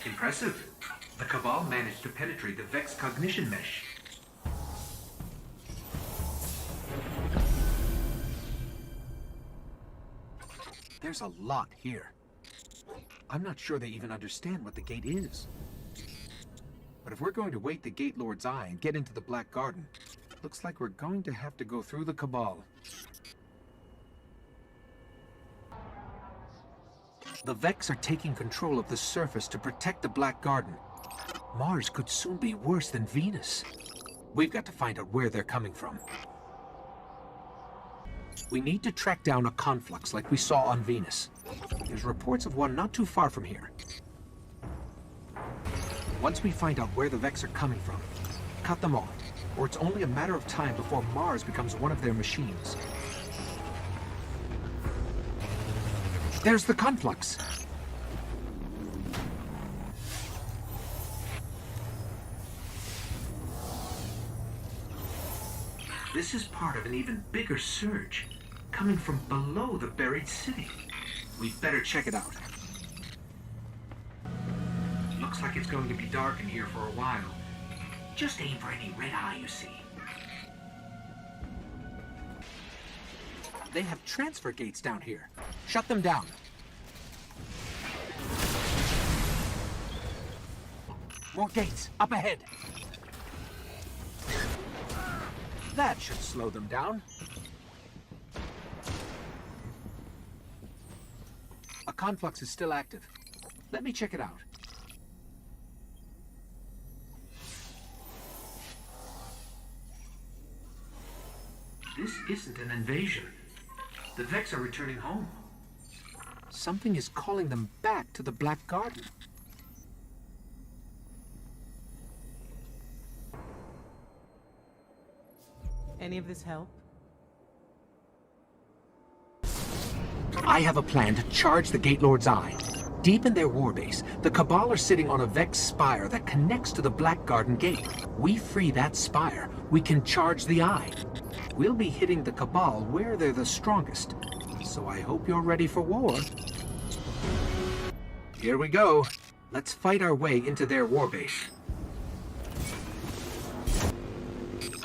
Impressive. The Cabal managed to penetrate the Vex cognition mesh.
There's a lot here. I'm not sure they even understand what the gate is. But if we're going to wake the Gatelord's eye and get into the Black Garden, looks like we're going to have to go through the Cabal. The Vex are taking control of the surface to protect the Black Garden. Mars could soon be worse than Venus. We've got to find out where they're coming from. We need to track down a conflux like we saw on Venus. There's reports of one not too far from here. Once we find out where the Vex are coming from, cut them off, or it's only a matter of time before Mars becomes one of their machines. There's the conflux.
This is part of an even bigger surge, coming from below the buried city.
We'd better check it out.
Looks like it's going to be dark in here for a while. Just aim for any red eye you see.
They have transfer gates down here. Shut them down. More gates, up ahead. That should slow them down. A conflux is still active. Let me check it out.
This isn't an invasion. The Vex are returning home.
Something is calling them back to the Black Garden.
Any of this help?
I have a plan to charge the Gatelord's eye. Deep in their warbase, the Cabal are sitting on a Vex spire that connects to the Black Garden gate. We free that spire, we can charge the eye. We'll be hitting the Cabal where they're the strongest. So I hope you're ready for war. Here we go. Let's fight our way into their warbase.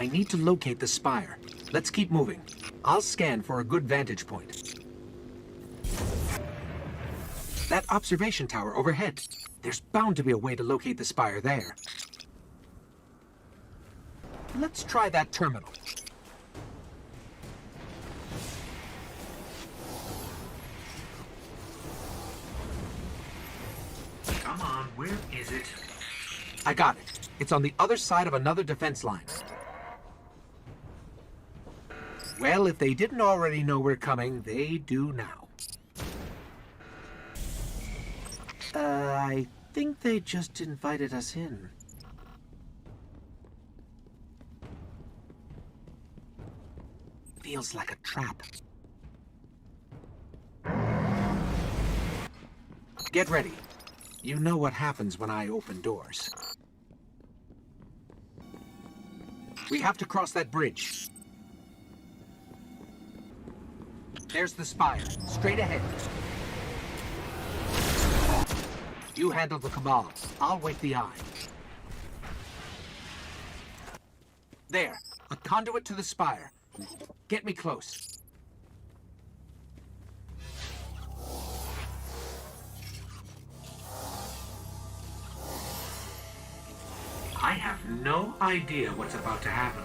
I need to locate the spire. Let's keep moving. I'll scan for a good vantage point. That observation tower overhead. There's bound to be a way to locate the spire there. Let's try that terminal.
Come on, where is it?
I got it. It's on the other side of another defense line. Well, if they didn't already know we're coming, they do now. I think they just invited us in. Feels like a trap. Get ready. You know what happens when I open doors. We have to cross that bridge. There's the spire, straight ahead. You handle the Cabal. I'll wake the eye. There, a conduit to the spire. Get me close.
I have no idea what's about to happen.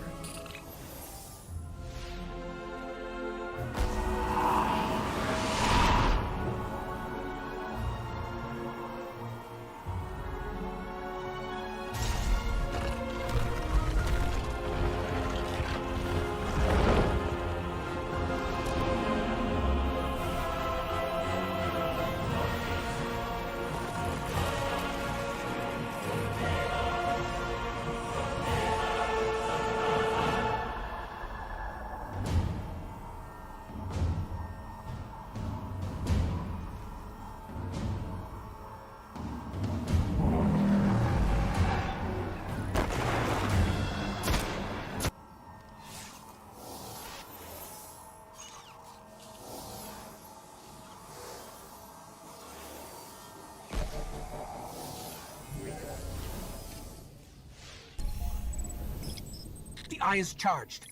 The eye is charged.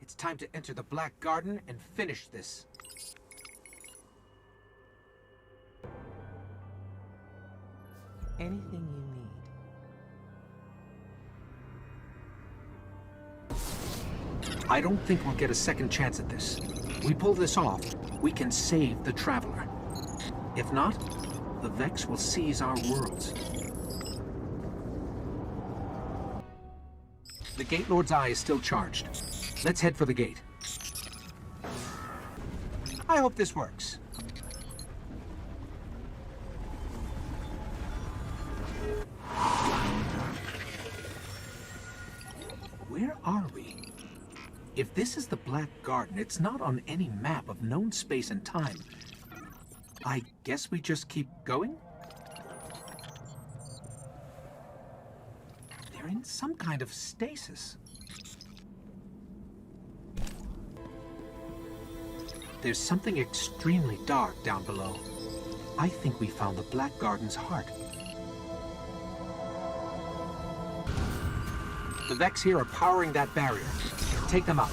It's time to enter the Black Garden and finish this. Anything you need. I don't think we'll get a second chance at this. We pull this off, we can save the Traveler. If not, the Vex will seize our worlds. The Gatelord's eye is still charged. Let's head for the gate. I hope this works. Where are we? If this is the Black Garden, it's not on any map of known space and time. I guess we just keep going? They're in some kind of stasis. There's something extremely dark down below. I think we found the Black Garden's heart. The Vex here are powering that barrier. Take them out.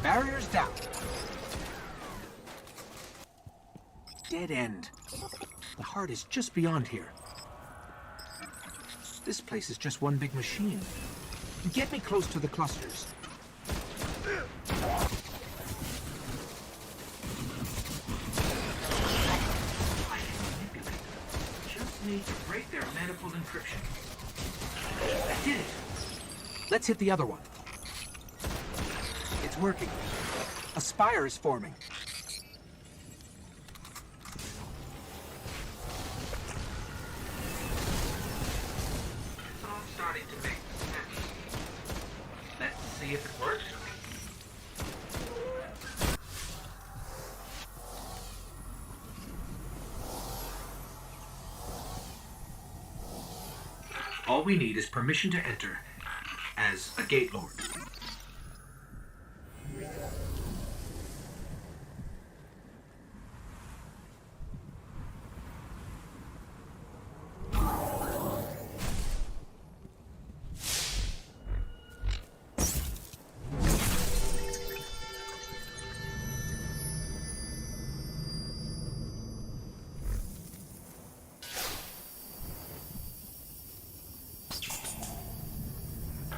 Barriers down. Dead end. The heart is just beyond here. This place is just one big machine. Get me close to the clusters.
Just need to break their manifold encryption. I did it.
Let's hit the other one. It's working. A spire is forming.
It's all starting to make sense. Let's see if it works. All we need is permission to enter as a Gatelord.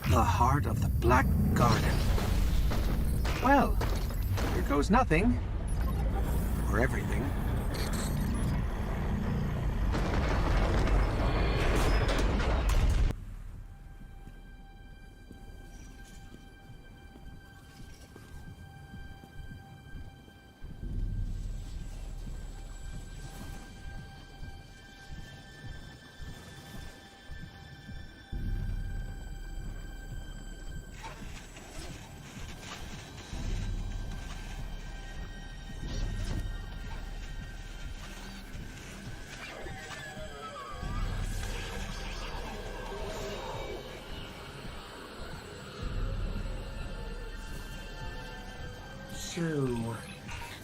The heart of the Black Garden. Well, here goes nothing. Or everything.
So,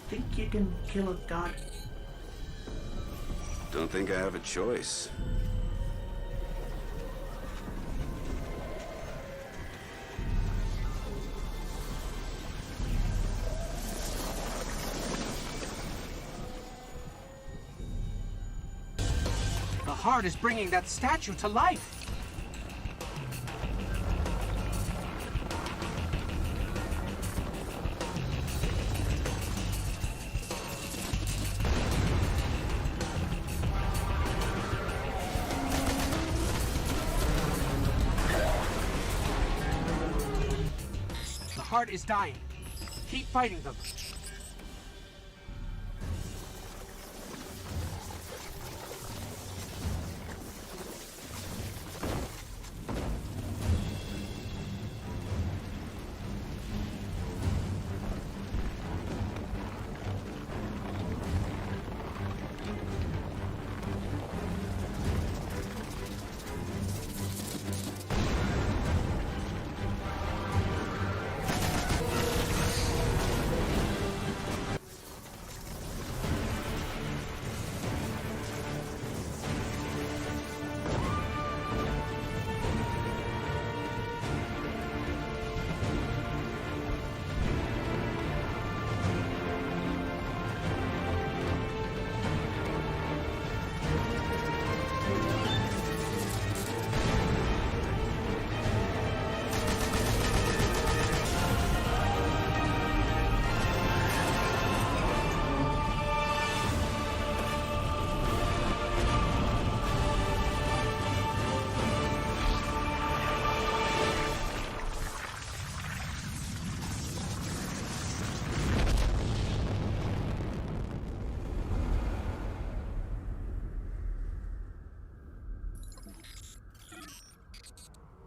think you can kill a god?
Don't think I have a choice.
heart is bringing that statue to life. The heart is dying. Keep fighting them.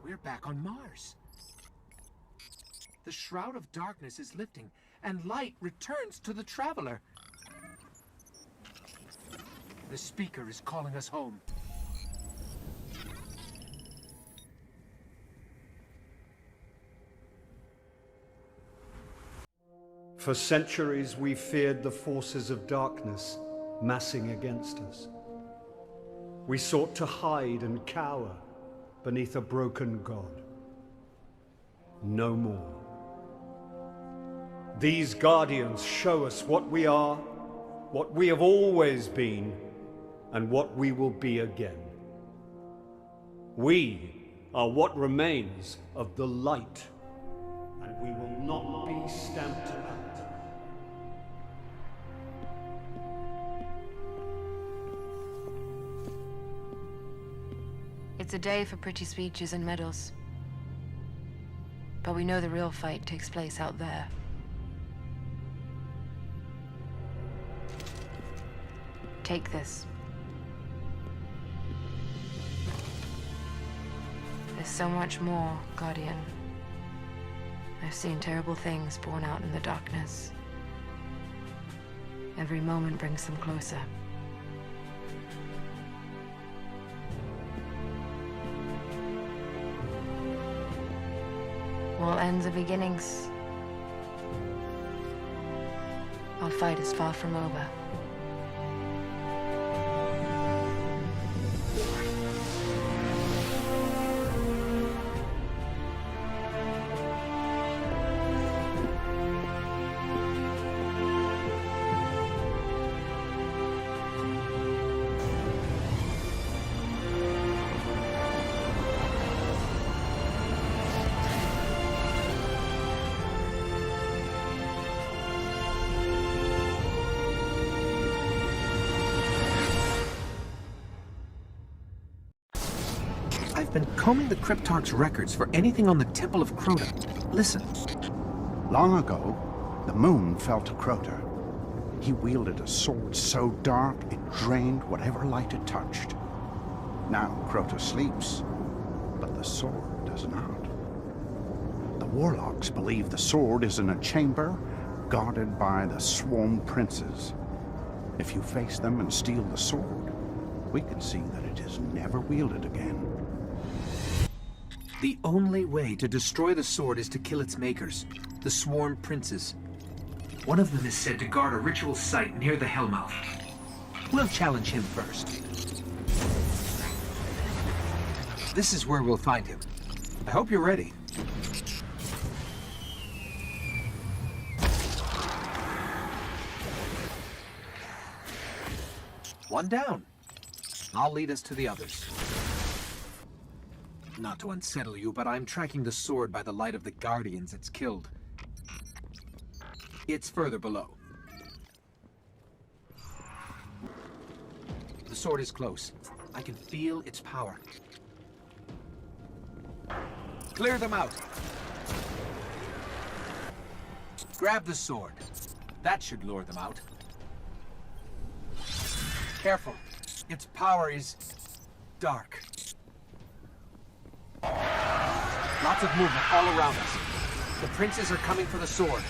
We're back on Mars. The Shroud of Darkness is lifting, and light returns to the Traveler. The speaker is calling us home.
For centuries, we feared the forces of darkness massing against us. We sought to hide and cower beneath a broken god. No more. These guardians show us what we are, what we have always been, and what we will be again. We are what remains of the light, and we will not be stamped out.
It's a day for pretty speeches and medals. But we know the real fight takes place out there. Take this. There's so much more, Guardian. I've seen terrible things born out in the darkness. Every moment brings them closer. All ends are beginnings. Our fight is far from over.
I've been combing the Cryptarch's records for anything on the Temple of Crota. Listen.
Long ago, the moon fell to Crota. He wielded a sword so dark it drained whatever light it touched. Now Crota sleeps, but the sword does not. The warlocks believe the sword is in a chamber guarded by the swarm princes. If you face them and steal the sword, we can see that it is never wielded again.
The only way to destroy the sword is to kill its makers, the Swarm Princes.
One of them is said to guard a ritual site near the Hellmouth.
We'll challenge him first. This is where we'll find him. I hope you're ready. One down. I'll lead us to the others. Not to unsettle you, but I'm tracking the sword by the light of the Guardians it's killed. It's further below. The sword is close. I can feel its power. Clear them out. Grab the sword. That should lure them out. Careful. Its power is dark. Lots of movement all around us. The princes are coming for the sword.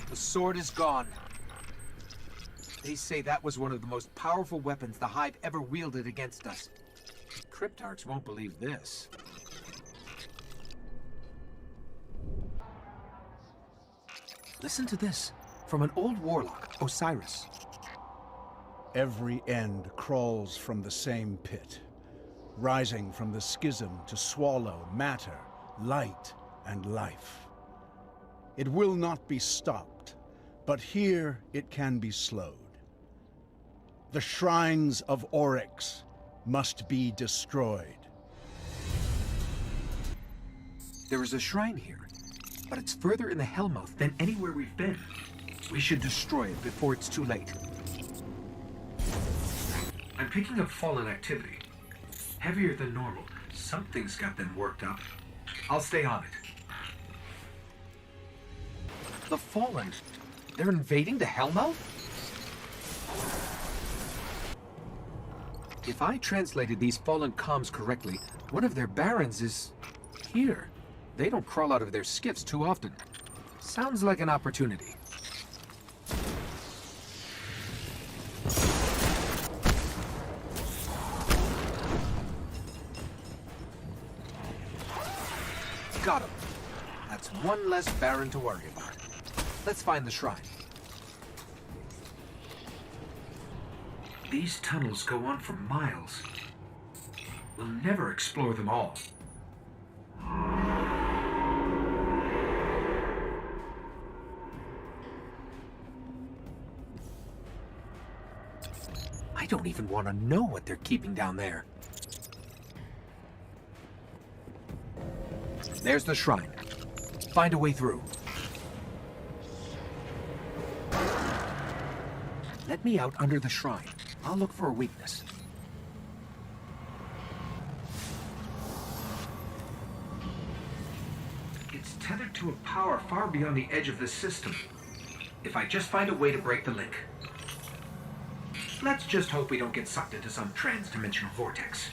The sword is gone. They say that was one of the most powerful weapons the Hive ever wielded against us. Cryptarchs won't believe this. Listen to this, from an old warlock, Osiris.
Every end crawls from the same pit, rising from the schism to swallow matter, light, and life. It will not be stopped, but here it can be slowed. The shrines of Oryx must be destroyed.
There is a shrine here, but it's further in the Hellmouth than anywhere we've been. We should destroy it before it's too late.
I'm picking up fallen activity. Heavier than normal. Something's got them worked up. I'll stay on it.
The Fallen? They're invading the Hellmouth? If I translated these Fallen comms correctly, one of their barons is here. They don't crawl out of their skiffs too often. Sounds like an opportunity. Got him. That's one less baron to worry about. Let's find the shrine.
These tunnels go on for miles. We'll never explore them all.
I don't even want to know what they're keeping down there. There's the shrine. Find a way through. Let me out under the shrine. I'll look for a weakness.
It's tethered to a power far beyond the edge of this system. If I just find a way to break the link. Let's just hope we don't get sucked into some trans-dimensional vortex.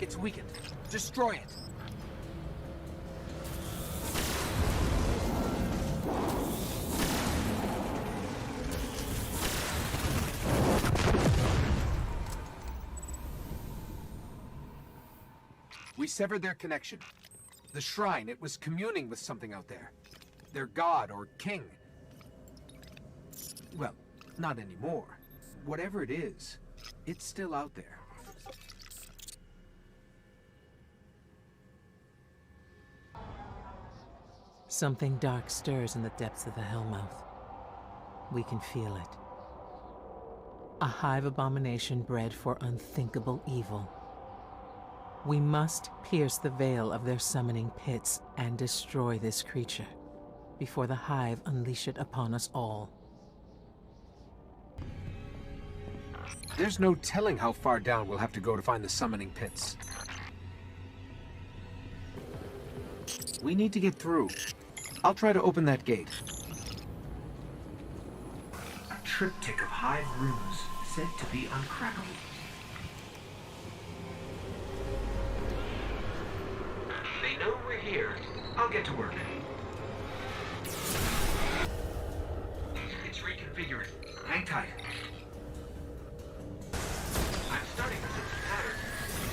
It's weakened. Destroy it. We severed their connection. The shrine, it was communing with something out there. Their god or king. Well, not anymore. Whatever it is, it's still out there.
Something dark stirs in the depths of the Hellmouth. We can feel it. A hive abomination bred for unthinkable evil. We must pierce the veil of their summoning pits and destroy this creature before the hive unleash it upon us all.
There's no telling how far down we'll have to go to find the summoning pits. We need to get through. I'll try to open that gate.
A triptych of hive runes said to be uncrackable. They know we're here. I'll get to work. It's reconfiguring. Hang tight. I'm starting to sense a pattern.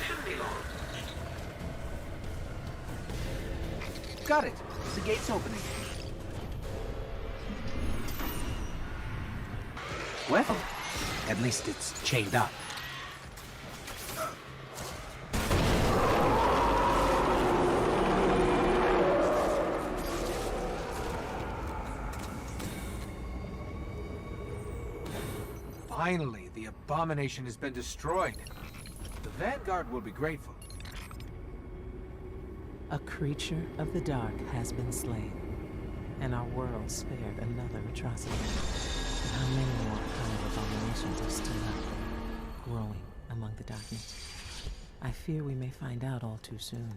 Shouldn't be long.
Got it. The gate's opening. Well, at least it's chained up. Finally, the abomination has been destroyed. The Vanguard will be grateful.
A creature of the dark has been slain, and our world spared another atrocity. But how many more hive abominations are still out there, growing among the darkness? I fear we may find out all too soon.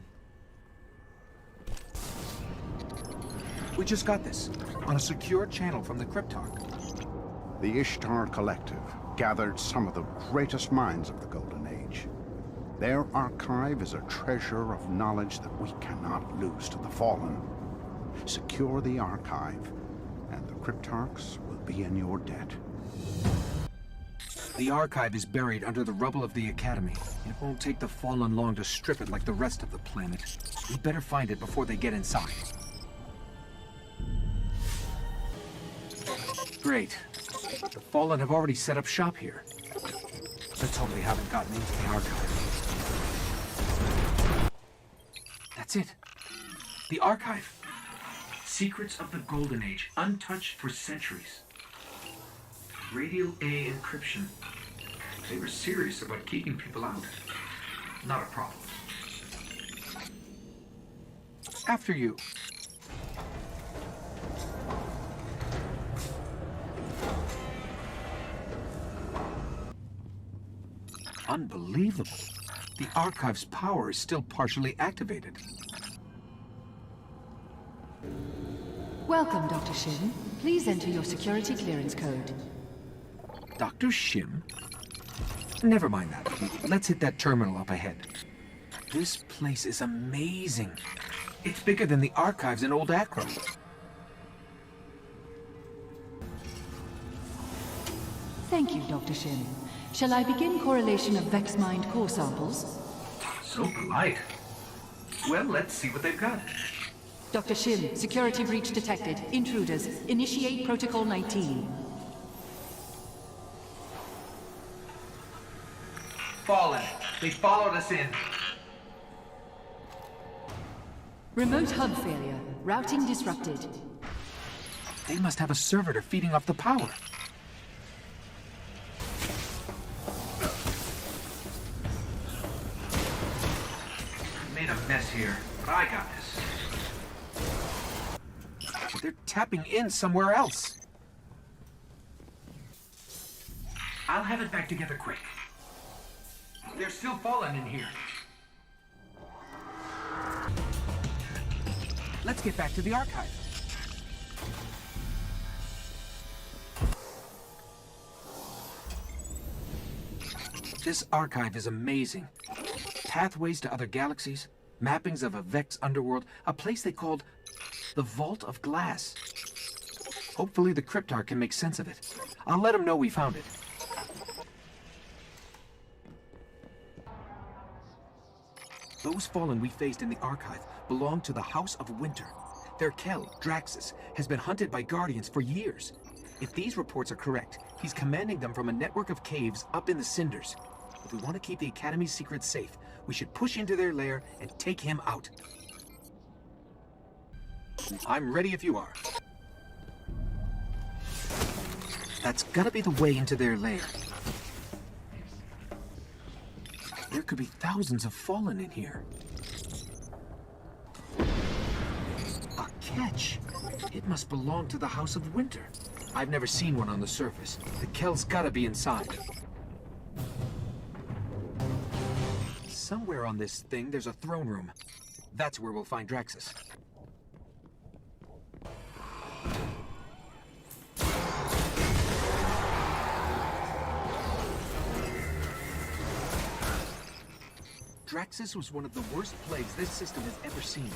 We just got this, on a secure channel from the Cryptarch.
The Ishtar Collective gathered some of the greatest minds of the Golden Age. Their archive is a treasure of knowledge that we cannot lose to the Fallen. Secure the archive, and the Cryptarchs will be in your debt.
The archive is buried under the rubble of the Academy. It won't take the Fallen long to strip it like the rest of the planet. We better find it before they get inside. Great. The Fallen have already set up shop here. Let's hope they haven't gotten into the archive. That's it. The archive.
Secrets of the Golden Age, untouched for centuries. Radial A encryption. They were serious about keeping people out. Not a problem.
After you. Unbelievable. The archive's power is still partially activated.
Welcome, Dr. Shim. Please enter your security clearance code.
Dr. Shim? Never mind that. Let's hit that terminal up ahead. This place is amazing. It's bigger than the archives in Old Acro.
Thank you, Dr. Shim. Shall I begin correlation of Vexmind core samples?
So polite. Well, let's see what they've got.
Dr. Shim, security breach detected. Intruders. Initiate Protocol 19.
Fallen. They followed us in.
Remote hub failure. Routing disrupted.
They must have a servitor feeding off the power.
Made a mess here, but I got this.
They're tapping in somewhere else.
I'll have it back together quick. There's still Fallen in here.
Let's get back to the archive. This archive is amazing. Pathways to other galaxies, mappings of a Vex underworld, a place they called the Vault of Glass. Hopefully the Cryptarch can make sense of it. I'll let him know we found it. Those Fallen we faced in the archive belong to the House of Winter. Their Kel, Draxus, has been hunted by Guardians for years. If these reports are correct, he's commanding them from a network of caves up in the Cinders. If we want to keep the Academy's secrets safe, we should push into their lair and take him out. I'm ready if you are. That's gotta be the way into their lair. There could be thousands of Fallen in here. A catch. It must belong to the House of Winter. I've never seen one on the surface. The Kel's gotta be inside. Somewhere on this thing, there's a throne room. That's where we'll find Draxus. Draxus was one of the worst plagues this system has ever seen.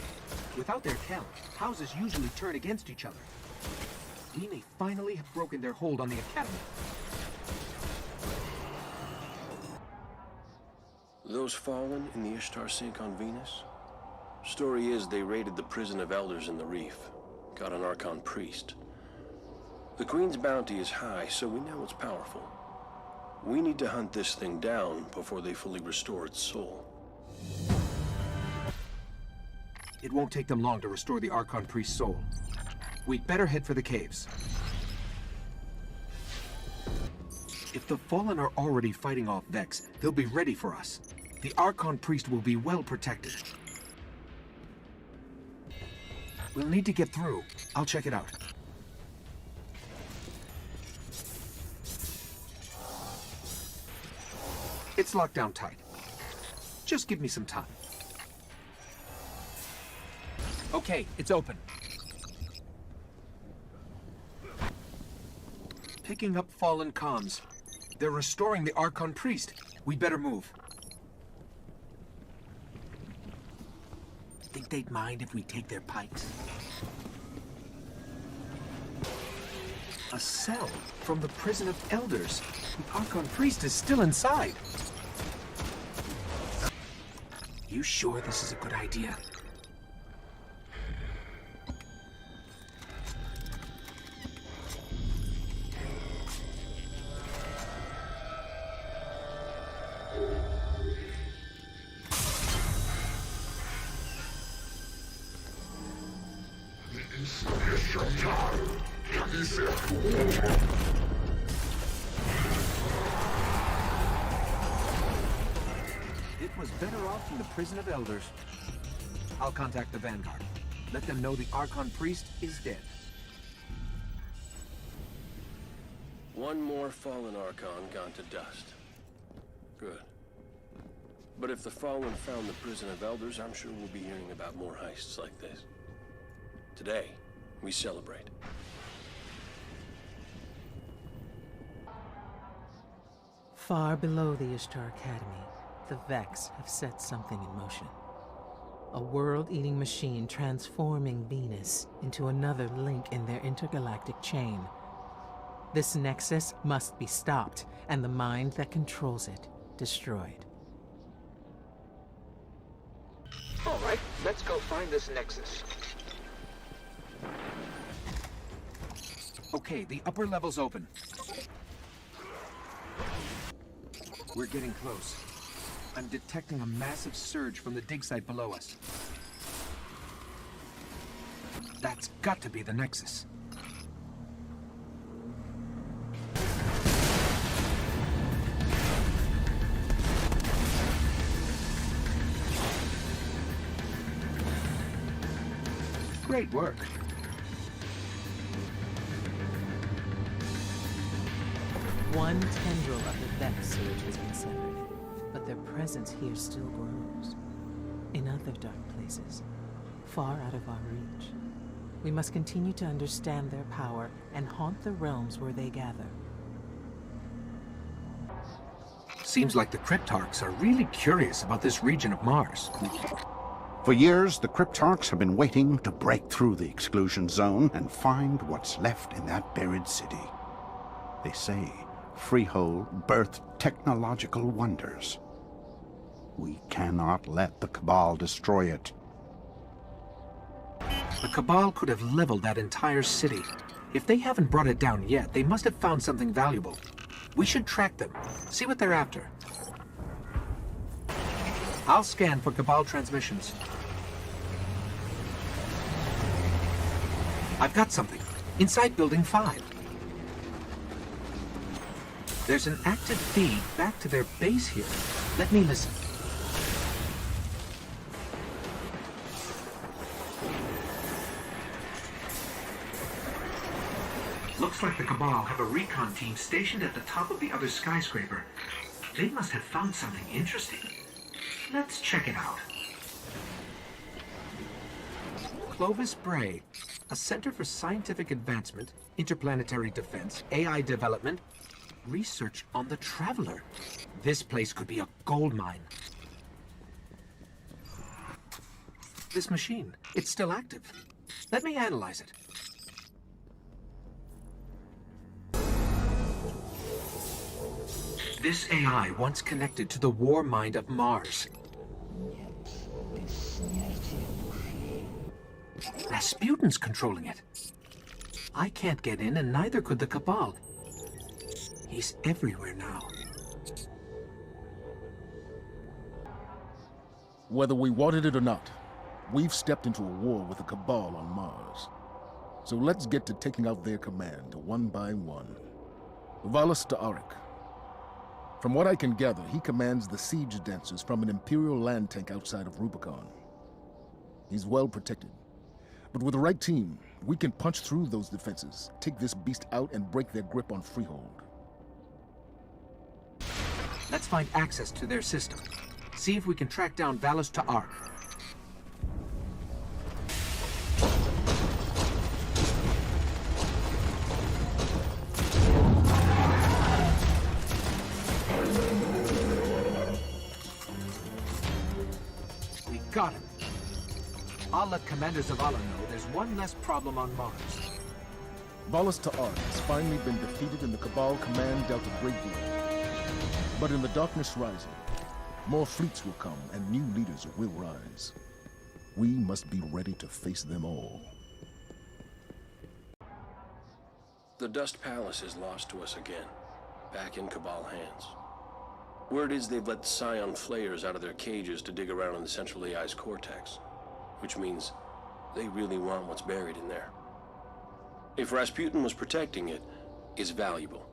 Without their Kel, houses usually turn against each other. We may finally have broken their hold on the Academy.
Those Fallen in the Ishtar sink on Venus? Story is they raided the prison of elders in the reef. Got an Archon priest. The Queen's bounty is high, so we know it's powerful. We need to hunt this thing down before they fully restore its soul.
It won't take them long to restore the Archon Priest's soul. We'd better head for the caves. If the Fallen are already fighting off Vex, they'll be ready for us. The Archon Priest will be well protected. We'll need to get through. I'll check it out. It's locked down tight. Just give me some time. Okay, it's open. Picking up Fallen comms. They're restoring the Archon Priest. We better move. Think they'd mind if we take their pikes? A cell from the Prison of Elders. The Archon Priest is still inside. You sure this is a good idea? It was better off in the Prison of Elders. I'll contact the Vanguard. Let them know the Archon Priest is dead.
One more fallen Archon gone to dust. Good. But if the Fallen found the Prison of Elders, I'm sure we'll be hearing about more heists like this. Today, we celebrate.
Far below the Ishtar Academy, the Vex have set something in motion. A world-eating machine transforming Venus into another link in their intergalactic chain. This Nexus must be stopped, and the mind that controls it destroyed.
All right, let's go find this Nexus. Okay, the upper level's open. We're getting close. I'm detecting a massive surge from the dig site below us. That's got to be the Nexus. Great work.
One tendril of the Vex surge has been severed, but their presence here still grows. In other dark places, far out of our reach. We must continue to understand their power and haunt the realms where they gather.
Seems like the Cryptarchs are really curious about this region of Mars.
For years, the Cryptarchs have been waiting to break through the Exclusion Zone and find what's left in that buried city. They say Freehold birthed technological wonders. We cannot let the Cabal destroy it.
The Cabal could have leveled that entire city. If they haven't brought it down yet, they must have found something valuable. We should track them, see what they're after. I'll scan for Cabal transmissions. I've got something. Inside Building 5. There's an active feed back to their base here. Let me listen. Looks like the Cabal have a recon team stationed at the top of the other skyscraper. They must have found something interesting. Let's check it out. Clovis Bray, a center for scientific advancement, interplanetary defense, AI development, research on the Traveler. This place could be a gold mine. This machine, it's still active. Let me analyze it. This AI once connected to the Warmind of Mars. Rasputin's controlling it. I can't get in, and neither could the Cabal. He's everywhere now.
Whether we wanted it or not, we've stepped into a war with the Cabal on Mars. So let's get to taking out their command, one by one. Valus to Oryx. From what I can gather, he commands the siege dancers from an Imperial land tank outside of Rubicon. He's well protected. But with the right team, we can punch through those defenses, take this beast out, and break their grip on Freehold.
Let's find access to their system. See if we can track down Valus to Ark. We got him. I'll let Commander Zavala know there's one less problem on Mars.
Valus to Ark has finally been defeated and the Cabal command dealt a great blow. But in the darkness rising, more fleets will come and new leaders will rise. We must be ready to face them all.
The Dust Palace is lost to us again, back in Cabal hands. Word is they've let Scion Flayers out of their cages to dig around in the Central AI's cortex, which means they really want what's buried in there. If Rasputin was protecting it, it's valuable.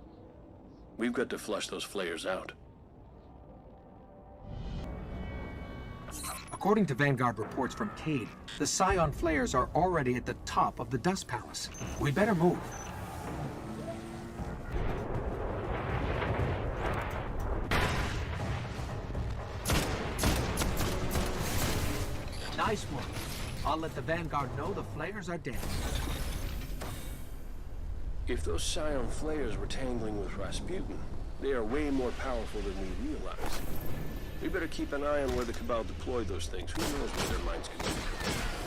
We've got to flush those Flayers out.
According to Vanguard reports from Cade, the Scion Flayers are already at the top of the Dust Palace. We better move. Nice work. I'll let the Vanguard know the Flayers are dead.
If those Scion Flayers were tangling with Rasputin, they are way more powerful than we realize. We better keep an eye on where the Cabal deploy those things. Who knows where their minds could be?